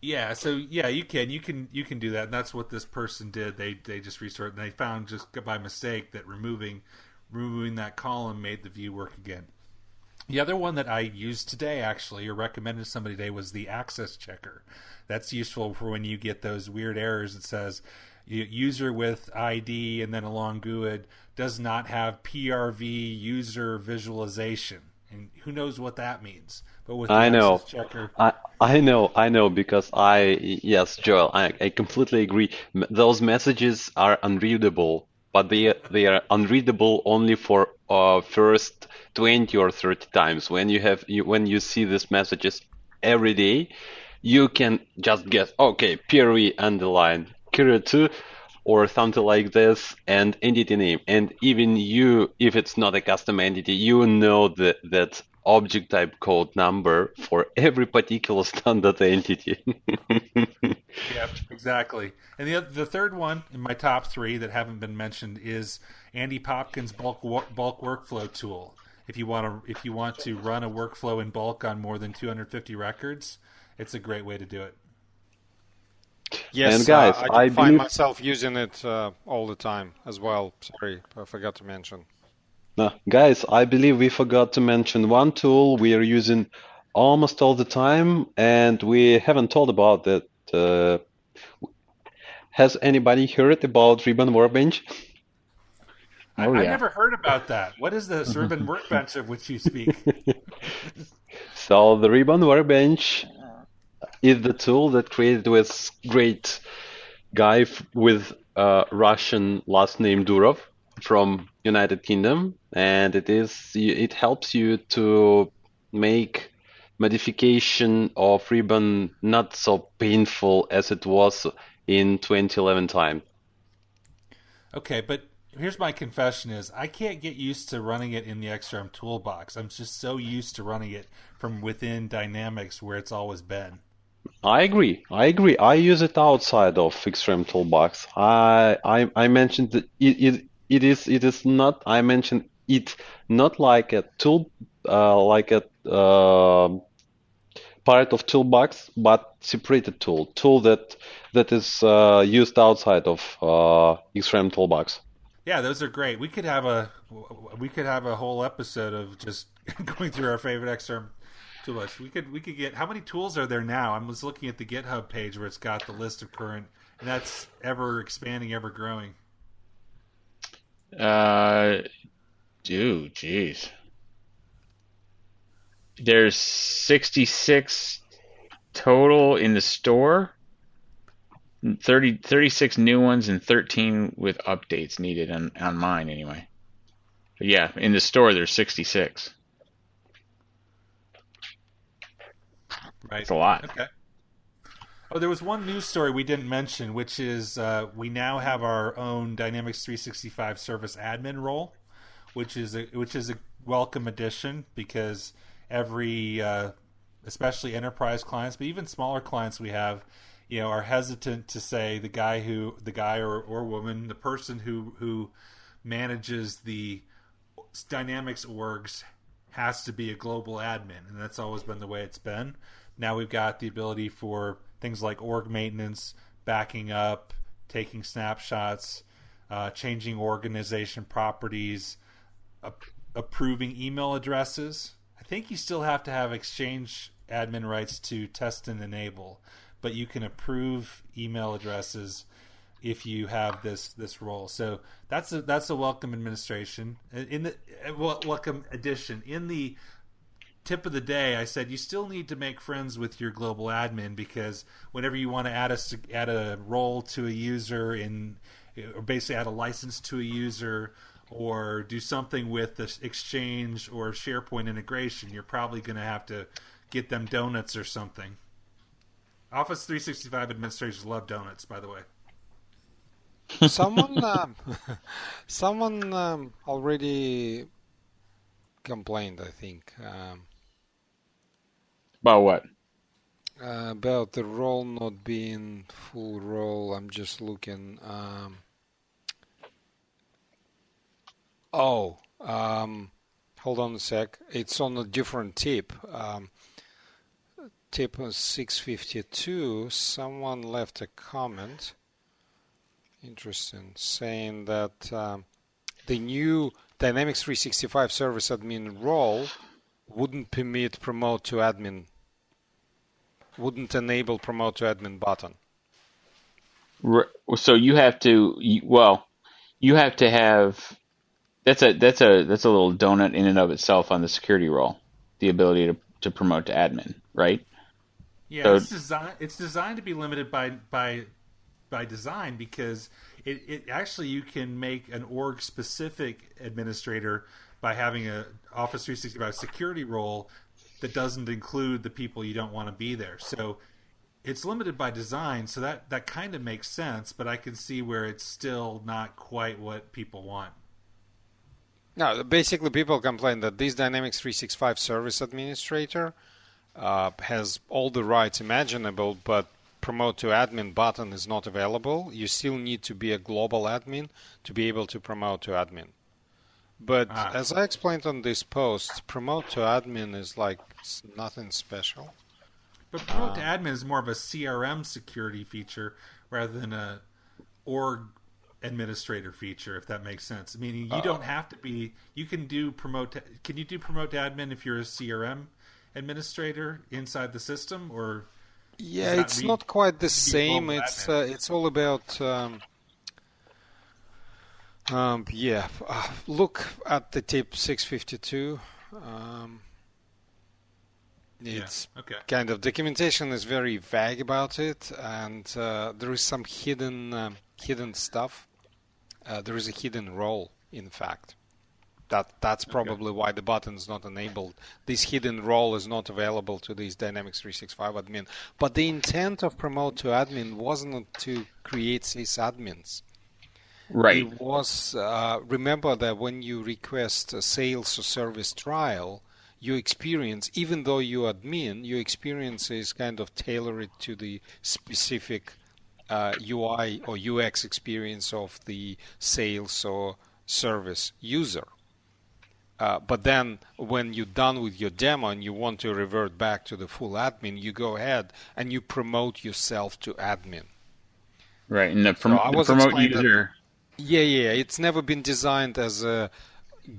Yeah, so you can do that, and that's what this person did. They just restored, and they found just by mistake that removing that column made the view work again. The other one that I used today, actually, or recommended to somebody today, was the access checker. That's useful for when you get those weird errors that says user with ID and then a long GUID does not have PRV user visualization. And who knows what that means? But with the access checker, I know because yes, Joel, I completely agree. Those messages are unreadable, but they are unreadable only for first 20 or 30 times. When you see these messages every day, you can just guess, okay, PRV underline career 2 or something like this, and entity name. And even you, if it's not a custom entity, you know that object type code number for every particular standard entity. Yep, exactly. And the third one in my top three that haven't been mentioned is Andy Popkin's bulk workflow tool. If you want to run a workflow in bulk on more than 250 records, it's a great way to do it. Yes, and guys, I find myself using it all the time as well. Sorry, I forgot to mention. Guys, I believe we forgot to mention one tool we are using almost all the time, and we haven't told about it. Has anybody heard about Ribbon Workbench? I never heard about that. What is this Ribbon Workbench of which you speak? So the Ribbon Workbench is the tool that created with great guy with Russian last name Durov from United Kingdom, and it helps you to make modification of Ribbon not so painful as it was in 2011 time. Okay, but here's my confession is I can't get used to running it in the XRM Toolbox. I'm just so used to running it from within Dynamics where it's always been. I agree. I use it outside of XRM Toolbox. I mentioned that it is not. I mentioned it not like a tool, like a part of Toolbox, but separated tool that is used outside of XRM Toolbox. Yeah, those are great. We could have a whole episode of just going through our favorite XRM Toolbox. We could get, how many tools are there now? I was looking at the GitHub page where it's got the list of current, and that's ever expanding, ever growing. Geez. There's 66 total in the store, 36 new ones, and 13 with updates needed on mine anyway. But yeah, in the store there's 66. Right. It's a lot. Okay. Oh, there was one news story we didn't mention, which is we now have our own Dynamics 365 Service Admin role, which is a welcome addition because every, especially enterprise clients, but even smaller clients we have, are hesitant to say the guy or woman, the person who manages the Dynamics orgs has to be a global admin, and that's always been the way it's been. Now we've got the ability for things like org maintenance, backing up, taking snapshots, changing organization properties, approving email addresses. I think you still have to have Exchange admin rights to test and enable, but you can approve email addresses if you have this role. So that's a welcome administration welcome addition. In the tip of the day, I said you still need to make friends with your global admin because whenever you want to add a role to a user or basically add a license to a user or do something with the Exchange or SharePoint integration, you're probably going to have to get them donuts or something. Office 365 administrators love donuts, by the way. Someone already complained, I think. About what? About the role not being full role. I'm just looking. Hold on a sec. It's on a different tip. Tip 652. Someone left a comment. Interesting, saying that the new Dynamics 365 Service Admin role wouldn't permit promote to admin, wouldn't enable promote to admin button. So you have to, you have to have. That's a little donut in and of itself on the security role, the ability to promote to admin, right? Yeah, so, it's designed to be limited by design because it actually, you can make an org-specific administrator by having a Office 365 security role that doesn't include the people you don't want to be there. So it's limited by design, so that kind of makes sense, but I can see where it's still not quite what people want. No, basically people complain that this Dynamics 365 Service Administrator has all the rights imaginable, but Promote to Admin button is not available. You still need to be a global admin to be able to promote to admin. But as I explained on this post, Promote to Admin is like nothing special. But Promote to Admin is more of a CRM security feature rather than a org administrator feature, if that makes sense. Meaning you don't have to be. You can do Can you do Promote to Admin if you're a CRM administrator inside the system, or? Yeah, it's not quite the same. It's all about. Look at the tip 652. It's kind of documentation is very vague about it, and there is some hidden stuff. There is a hidden role, in fact. That's probably why the button is not enabled. This hidden role is not available to this Dynamics 365 admin. But the intent of Promote to Admin wasn't to create sysadmins. Right. It was, remember that when you request a sales or service trial, your experience, even though you're admin, your experience is kind of tailored to the specific UI or UX experience of the sales or service user. But then when you're done with your demo and you want to revert back to the full admin, you go ahead and you promote yourself to admin. Right, and the promote user... Yeah. It's never been designed as a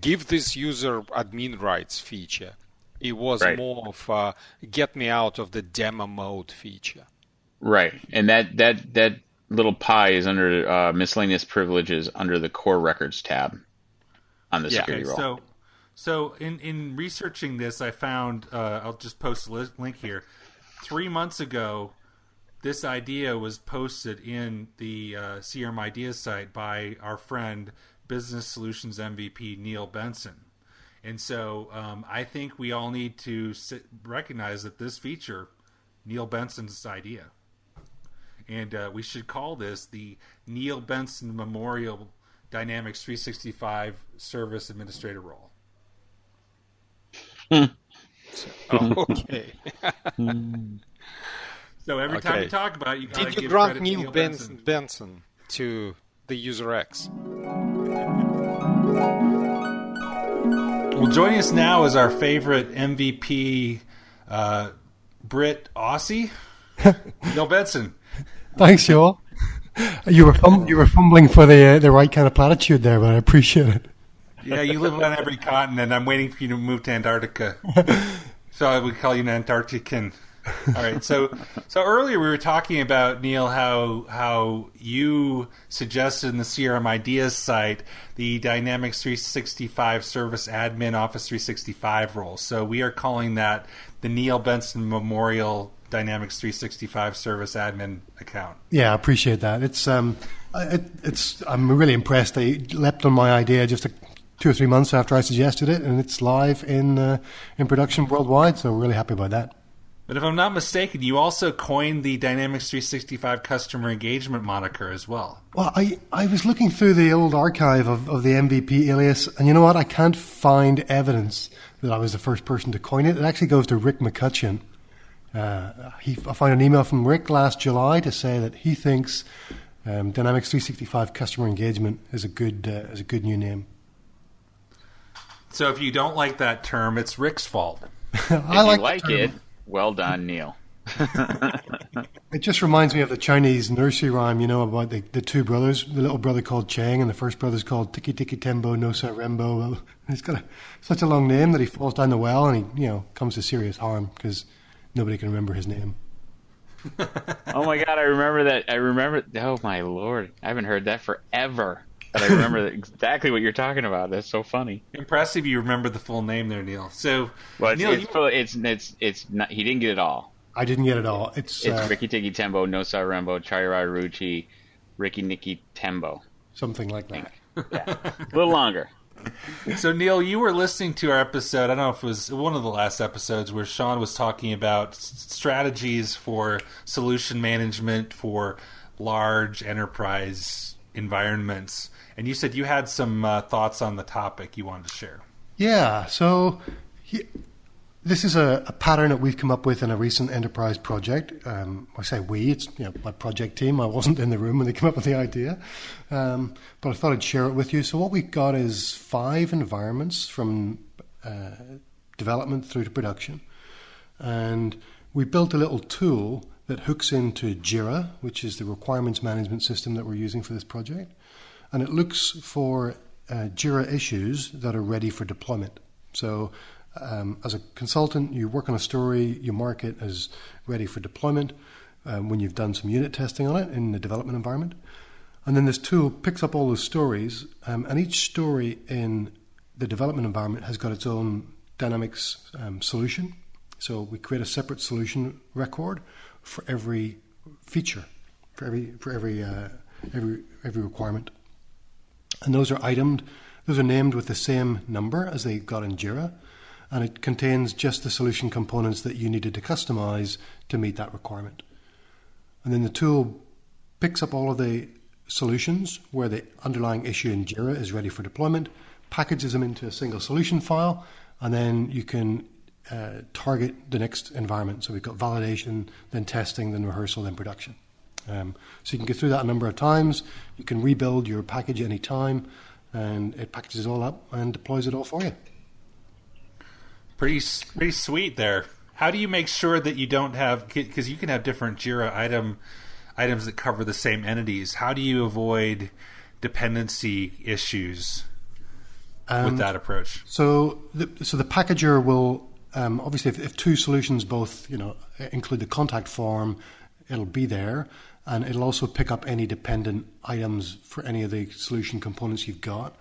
give this user admin rights feature. It was more of a get me out of the demo mode feature. Right, and that little pie is under miscellaneous privileges under the core records tab on the security role. So in researching this, I found, I'll just post a link here, 3 months ago, this idea was posted in the CRM Ideas site by our friend, Business Solutions MVP Neil Benson. And so I think we all need to recognize that this feature, Neil Benson's idea. And we should call this the Neil Benson Memorial Dynamics 365 Service Administrator role. Okay. So every time you talk about it, you got to give credit to Did you grant Neil Benson to the user X? Well, joining us now is our favorite MVP, Brit Aussie, Neil Benson. Thanks, Joel. You were fumbling for the right kind of platitude there, but I appreciate it. Yeah, you live on every continent. I'm waiting for you to move to Antarctica. So I would call you an Antarctican. All right. So earlier we were talking about, Neil, how you suggested in the CRM Ideas site the Dynamics 365 Service Admin Office 365 role. So we are calling that the Neil Benson Memorial Dynamics 365 Service Admin account. Yeah, I appreciate that. I'm really impressed that you leapt on my idea just 2 or 3 months after I suggested it, and it's live in production worldwide. So we're really happy about that. But if I'm not mistaken, you also coined the Dynamics 365 Customer Engagement moniker as well. Well, I was looking through the old archive of the MVP alias, and you know what? I can't find evidence that I was the first person to coin it. It actually goes to Rick McCutcheon. I found an email from Rick last July to say that he thinks Dynamics 365 Customer Engagement is a good new name. So if you don't like that term, it's Rick's fault. I like it. Well done, Neil. It just reminds me of the Chinese nursery rhyme, about the two brothers. The little brother called Chang, and the first brother's called Tiki Tiki Tembo No Sa Rembo. Well, he's got such a long name that he falls down the well, and he comes to serious harm because nobody can remember his name. Oh my God, I remember that. Oh my Lord, I haven't heard that forever. But I remember exactly what you're talking about. That's so funny. Impressive, you remember the full name there, Neil. So, well, it's not. He didn't get it all. I didn't get it all. It's Ricky Tiki Tembo, No Sa Rembo, Chaira Ruchi, Ricky Nicky Tembo. Something like that. Yeah, a little longer. So, Neil, you were listening to our episode, I don't know if it was one of the last episodes, where Sean was talking about strategies for solution management for large enterprise environments. And you said you had some thoughts on the topic you wanted to share. Yeah, so this is a pattern that we've come up with in a recent enterprise project. I say we, it's my project team. I wasn't in the room when they came up with the idea, but I thought I'd share it with you. So what we've got is 5 environments from development through to production. And we built a little tool that hooks into Jira, which is the requirements management system that we're using for this project. And it looks for Jira issues that are ready for deployment. So as a consultant, you work on a story, you mark it as ready for deployment when you've done some unit testing on it in the development environment. And then this tool picks up all those stories, and each story in the development environment has got its own Dynamics solution. So we create a separate solution record for every feature, for every requirement. And those are itemed, those are named with the same number as they got in Jira, and it contains just the solution components that you needed to customize to meet that requirement. And then the tool picks up all of the solutions where the underlying issue in Jira is ready for deployment, packages them into a single solution file, and then you can target the next environment. So we've got validation, then testing, then rehearsal, then production. So you can go through that a number of times. You can rebuild your package any time, and it packages it all up and deploys it all for you. Pretty sweet there. How do you make sure that you don't have, because you can have different Jira items that cover the same entities. How do you avoid dependency issues with that approach? So the packager will obviously if 2 solutions both include the contact form, it'll be there, and it'll also pick up any dependent items for any of the solution components you've got.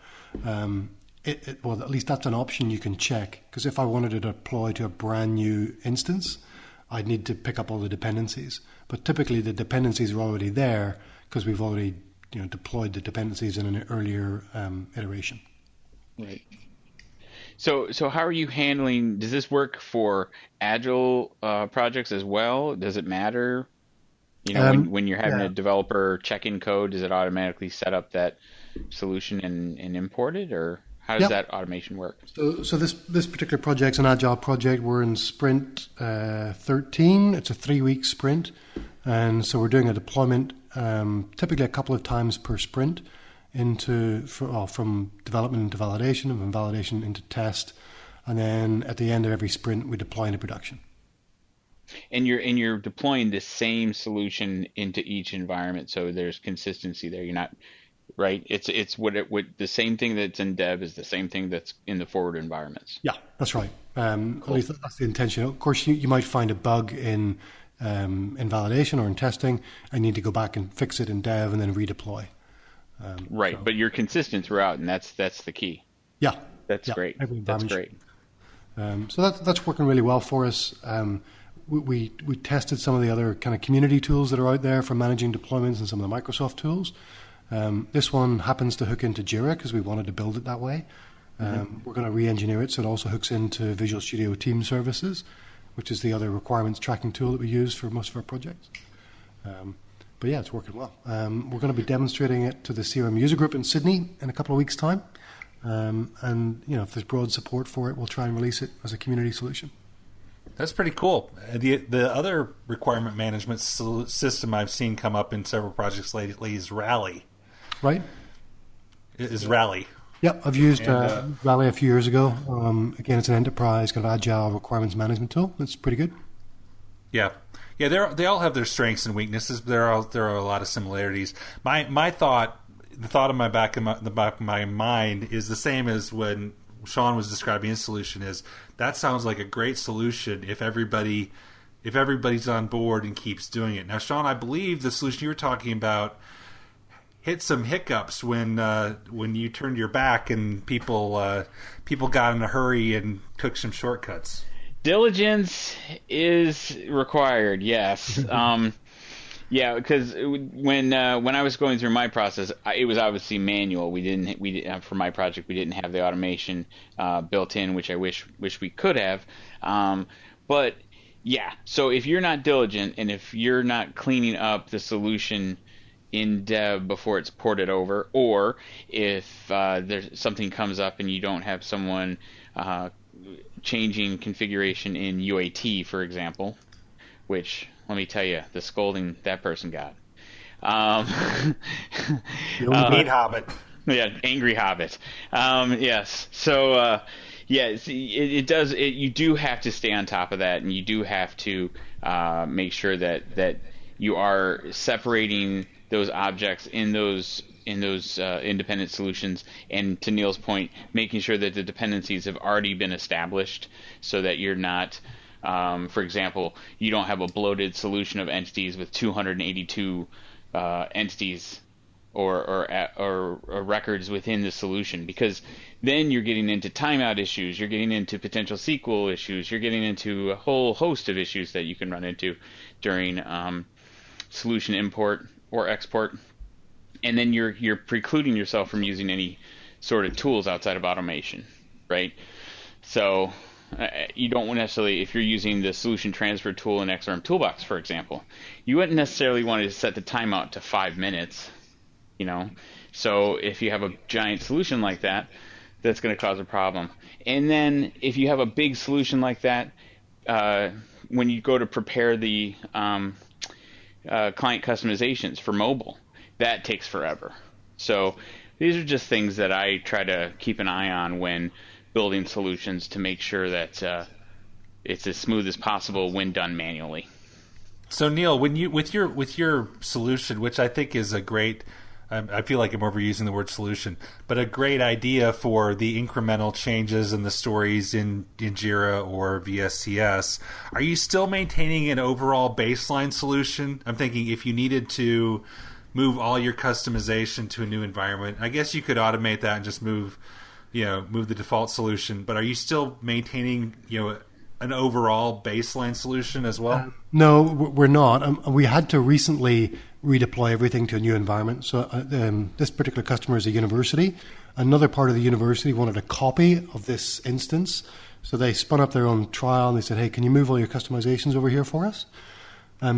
Well, at least that's an option you can check, because if I wanted to deploy to a brand new instance, I'd need to pick up all the dependencies. But typically the dependencies are already there because we've already deployed the dependencies in an earlier iteration. Right. So how are you handling, does this work for Agile projects as well? Does it matter? When you're having a developer check in code, does it automatically set up that solution and import it, or how does that automation work? So this particular project's an Agile project. We're in sprint 13. It's a 3-week sprint, and so we're doing a deployment typically a couple of times per sprint from development into validation, and from validation into test, and then at the end of every sprint we deploy into production. And you're deploying the same solution into each environment, so there's consistency there. You're not right. It's the same thing that's in dev is the same thing that's in the forward environments. Yeah, that's right. Cool. At least that's the intention. Of course, you might find a bug in validation or in testing. I need to go back and fix it in dev and then redeploy. Right, but you're consistent throughout, and that's the key. Yeah, that's great. That's great. So that's working really well for us. We tested some of the other kind of community tools that are out there for managing deployments and some of the Microsoft tools. This one happens to hook into Jira because we wanted to build it that way. We're going to re-engineer it so it also hooks into Visual Studio Team Services, which is the other requirements tracking tool that we use for most of our projects. But yeah, it's working well. We're going to be demonstrating it to the CRM user group in Sydney in a couple of weeks' time. And if there's broad support for it, we'll try and release it as a community solution. That's pretty cool. The other requirement management system I've seen come up in several projects lately is Rally. Right? Is Rally. Yep, I've used Rally a few years ago. Again, it's an enterprise kind of agile requirements management tool. It's pretty good. Yeah. Yeah, they all have their strengths and weaknesses, but there are a lot of similarities. My thought, the thought in the back of my mind is the same as when Sean was describing his solution. Is that sounds like a great solution if everybody's on board and keeps doing it. Now, Sean, I believe the solution you were talking about hit some hiccups when you turned your back and people got in a hurry and took some shortcuts. Diligence is required, yes. Yeah, because when I was going through my process, it was obviously manual. We didn't for my project we didn't have the automation built in, which I wish we could have. But yeah, so if you're not diligent and if you're not cleaning up the solution in dev before it's ported over, or if there's something comes up and you don't have someone changing configuration in UAT, for example, which let me tell you, the scolding that person got. Mean Hobbit. Yeah, angry Hobbit. Yes. So, it does. You do have to stay on top of that, and you do have to make sure that you are separating those objects in those independent solutions, and to Neil's point, making sure that the dependencies have already been established, so that you're not. For example, you don't have a bloated solution of entities with 282 entities or records within the solution, because then you're getting into timeout issues, you're getting into potential SQL issues, you're getting into a whole host of issues that you can run into during solution import or export, and then you're precluding yourself from using any sort of tools outside of automation, right? So you don't necessarily, if you're using the solution transfer tool in XRM Toolbox, for example, you wouldn't necessarily want to set the timeout to 5 minutes, So if you have a giant solution like that, that's going to cause a problem. And then if you have a big solution like that, when you go to prepare the client customizations for mobile, that takes forever. So these are just things that I try to keep an eye on when building solutions, to make sure that it's as smooth as possible when done manually. So Neil, when you with your solution, which I think is a great, I feel like I'm overusing the word solution, but a great idea for the incremental changes and the stories in Jira or VSCS, are you still maintaining an overall baseline solution? I'm thinking if you needed to move all your customization to a new environment, I guess you could automate that and just move the default solution, but are you still maintaining, an overall baseline solution as well? No, we're not. We had to recently redeploy everything to a new environment. So this particular customer is a university. Another part of the university wanted a copy of this instance. So they spun up their own trial and they said, hey, can you move all your customizations over here for us?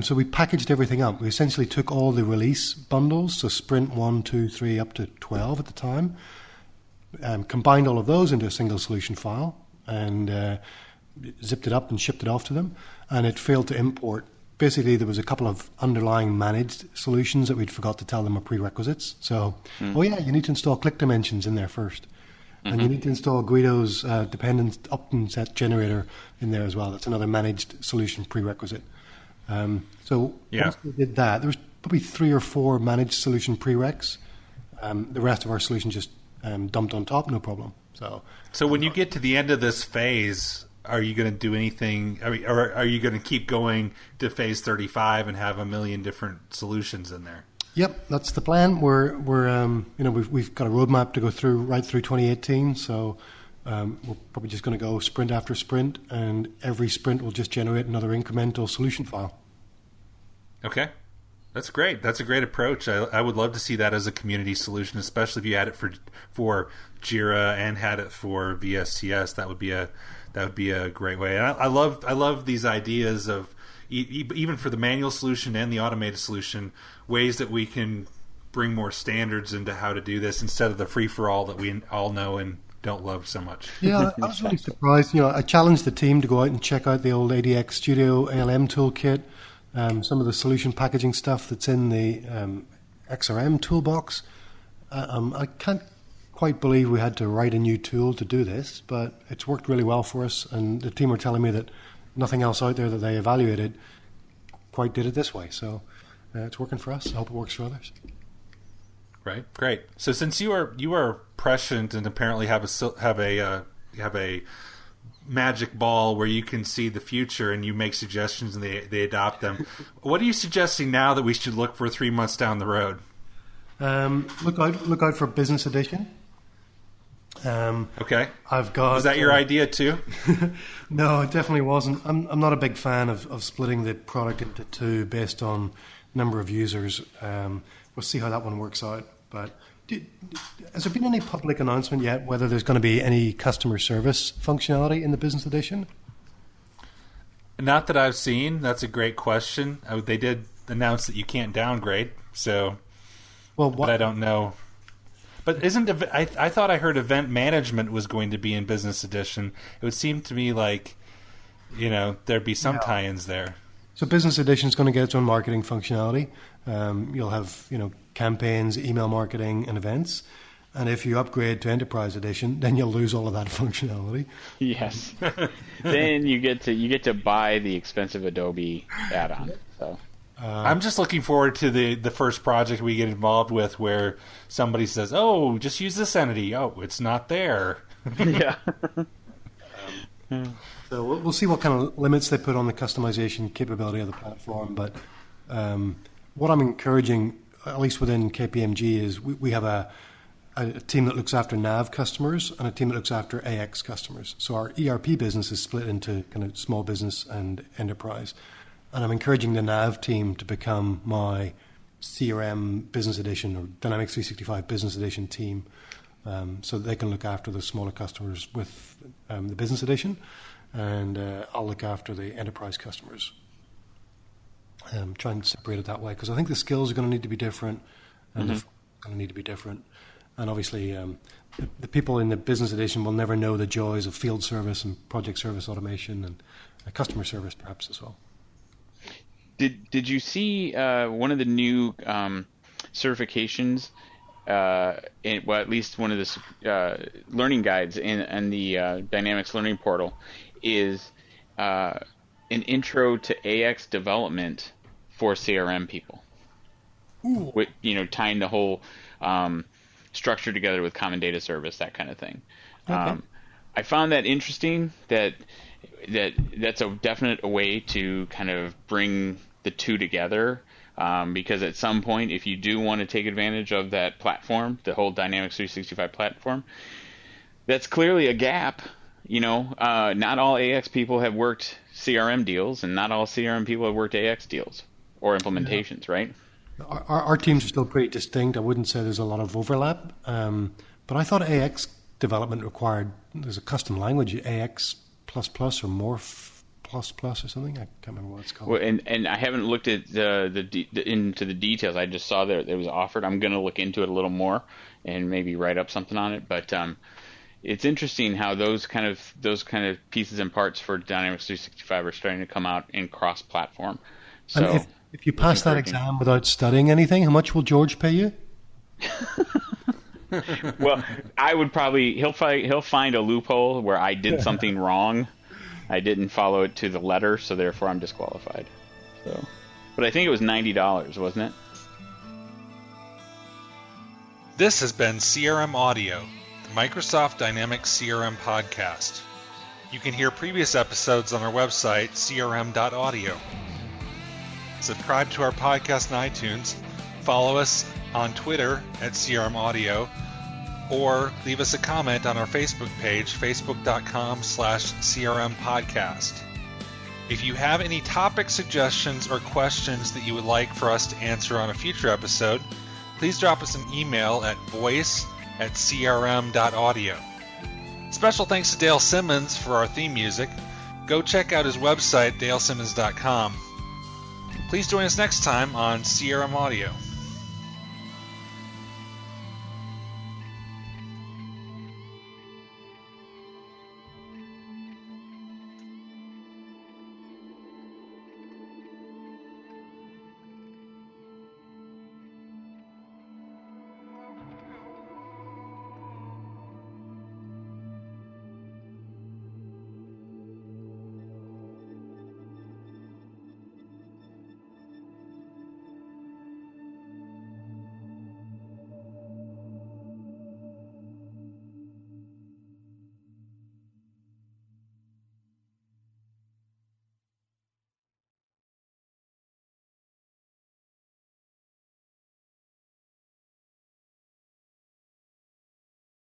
So we packaged everything up. We essentially took all the release bundles, so sprint 1, 2, 3, up to 12 at the time, combined all of those into a single solution file, and zipped it up and shipped it off to them, and it failed to import. Basically, there was a couple of underlying managed solutions that we'd forgot to tell them are prerequisites. So, you need to install click dimensions in there first. And you need to install Guido's dependent up and set generator in there as well. That's another managed solution prerequisite. Once we did that, there was probably 3 or 4 managed solution prereqs. The rest of our solution just dumped on top, no problem. So when you get to the end of this phase, are you going to do anything, or are you going to keep going to phase 35 and have a million different solutions in there? Yep, that's the plan. We've got a roadmap to go through right through 2018. So we're probably just going to go sprint after sprint, and every sprint will just generate another incremental solution file. Okay. That's great. That's a great approach. I would love to see that as a community solution, especially if you had it for Jira and had it for VSCS. That would be a great way. And I love these ideas of even for the manual solution and the automated solution, ways that we can bring more standards into how to do this instead of the free for all that we all know and don't love so much. Yeah, I was really surprised. I challenged the team to go out and check out the old ADX Studio ALM toolkit. Some of the solution packaging stuff that's in the XRM Toolbox. I can't quite believe we had to write a new tool to do this, but it's worked really well for us, and the team are telling me that nothing else out there that they evaluated quite did it this way. So it's working for us. I hope it works for others. Right, great. So since you are prescient and apparently have a magic ball where you can see the future and you make suggestions and they adopt them, what are you suggesting now that we should look for 3 months down the road? Look out for Business Edition. Okay. Was that your idea too? No, it definitely wasn't. I'm not a big fan of splitting the product into 2 based on number of users. We'll see how that one works out. But has there been any public announcement yet whether there's going to be any customer service functionality in the Business Edition? Not that I've seen. That's a great question. They did announce that you can't downgrade, so. But I don't know. But I thought I heard event management was going to be in Business Edition. It would seem to me like, there'd be some tie-ins there. So Business Edition is going to get its own marketing functionality. You'll have, campaigns, email marketing, and events. And if you upgrade to Enterprise Edition, then you'll lose all of that functionality. Yes. Then you get to buy the expensive Adobe add-on. So. I'm just looking forward to the first project we get involved with where somebody says, "Oh, just use this entity." Oh, it's not there. Yeah. So we'll see what kind of limits they put on the customization capability of the platform. But what I'm encouraging, at least within KPMG, is we have a team that looks after NAV customers and a team that looks after AX customers. So our ERP business is split into kind of small business and enterprise. And I'm encouraging the NAV team to become my CRM Business Edition or Dynamics 365 Business Edition team, so that they can look after the smaller customers with the Business Edition, and I'll look after the enterprise customers. Try and separate it that way, because I think the skills are going to need to be different, and they're going to need to be different. And obviously, the people in the Business Edition will never know the joys of field service and project service automation and customer service perhaps as well. Did you see one of the new certifications, at least one of the learning guides in the Dynamics Learning Portal, is an intro to AX development for CRM people. Ooh. With, tying the whole structure together with common data service, that kind of thing. Okay. I found that interesting. That's a definite way to kind of bring the two together, because at some point, if you do want to take advantage of that platform, the whole Dynamics 365 platform, that's clearly a gap. Not all AX people have worked CRM deals, and not all CRM people have worked AX deals or implementations, right? Our teams are still pretty distinct. I wouldn't say there's a lot of overlap, but I thought AX development there's a custom language, AX++ or more ++ or something. I can't remember what it's called. Well, and I haven't looked at into the details. I just saw that it was offered. I'm going to look into it a little more and maybe write up something on it. But it's interesting how those kind of pieces and parts for Dynamics 365 are starting to come out in cross-platform. So and if you pass that exam without studying anything, how much will George pay you? Well, I would probably he'll find a loophole where I did something wrong. I didn't follow it to the letter, so therefore I'm disqualified. So, but I think it was $90, wasn't it? This has been CRM Audio, the Microsoft Dynamics CRM podcast. You can hear previous episodes on our website, crm.audio. Subscribe to our podcast on iTunes, follow us on Twitter at CRM Audio, or leave us a comment on our Facebook page, facebook.com/CRM podcast. If you have any topic suggestions or questions that you would like for us to answer on a future episode, please drop us an email at voice@crm.audio. Special thanks to Dale Simmons for our theme music. Go check out his website, dalesimmons.com. Please join us next time on CRM Audio.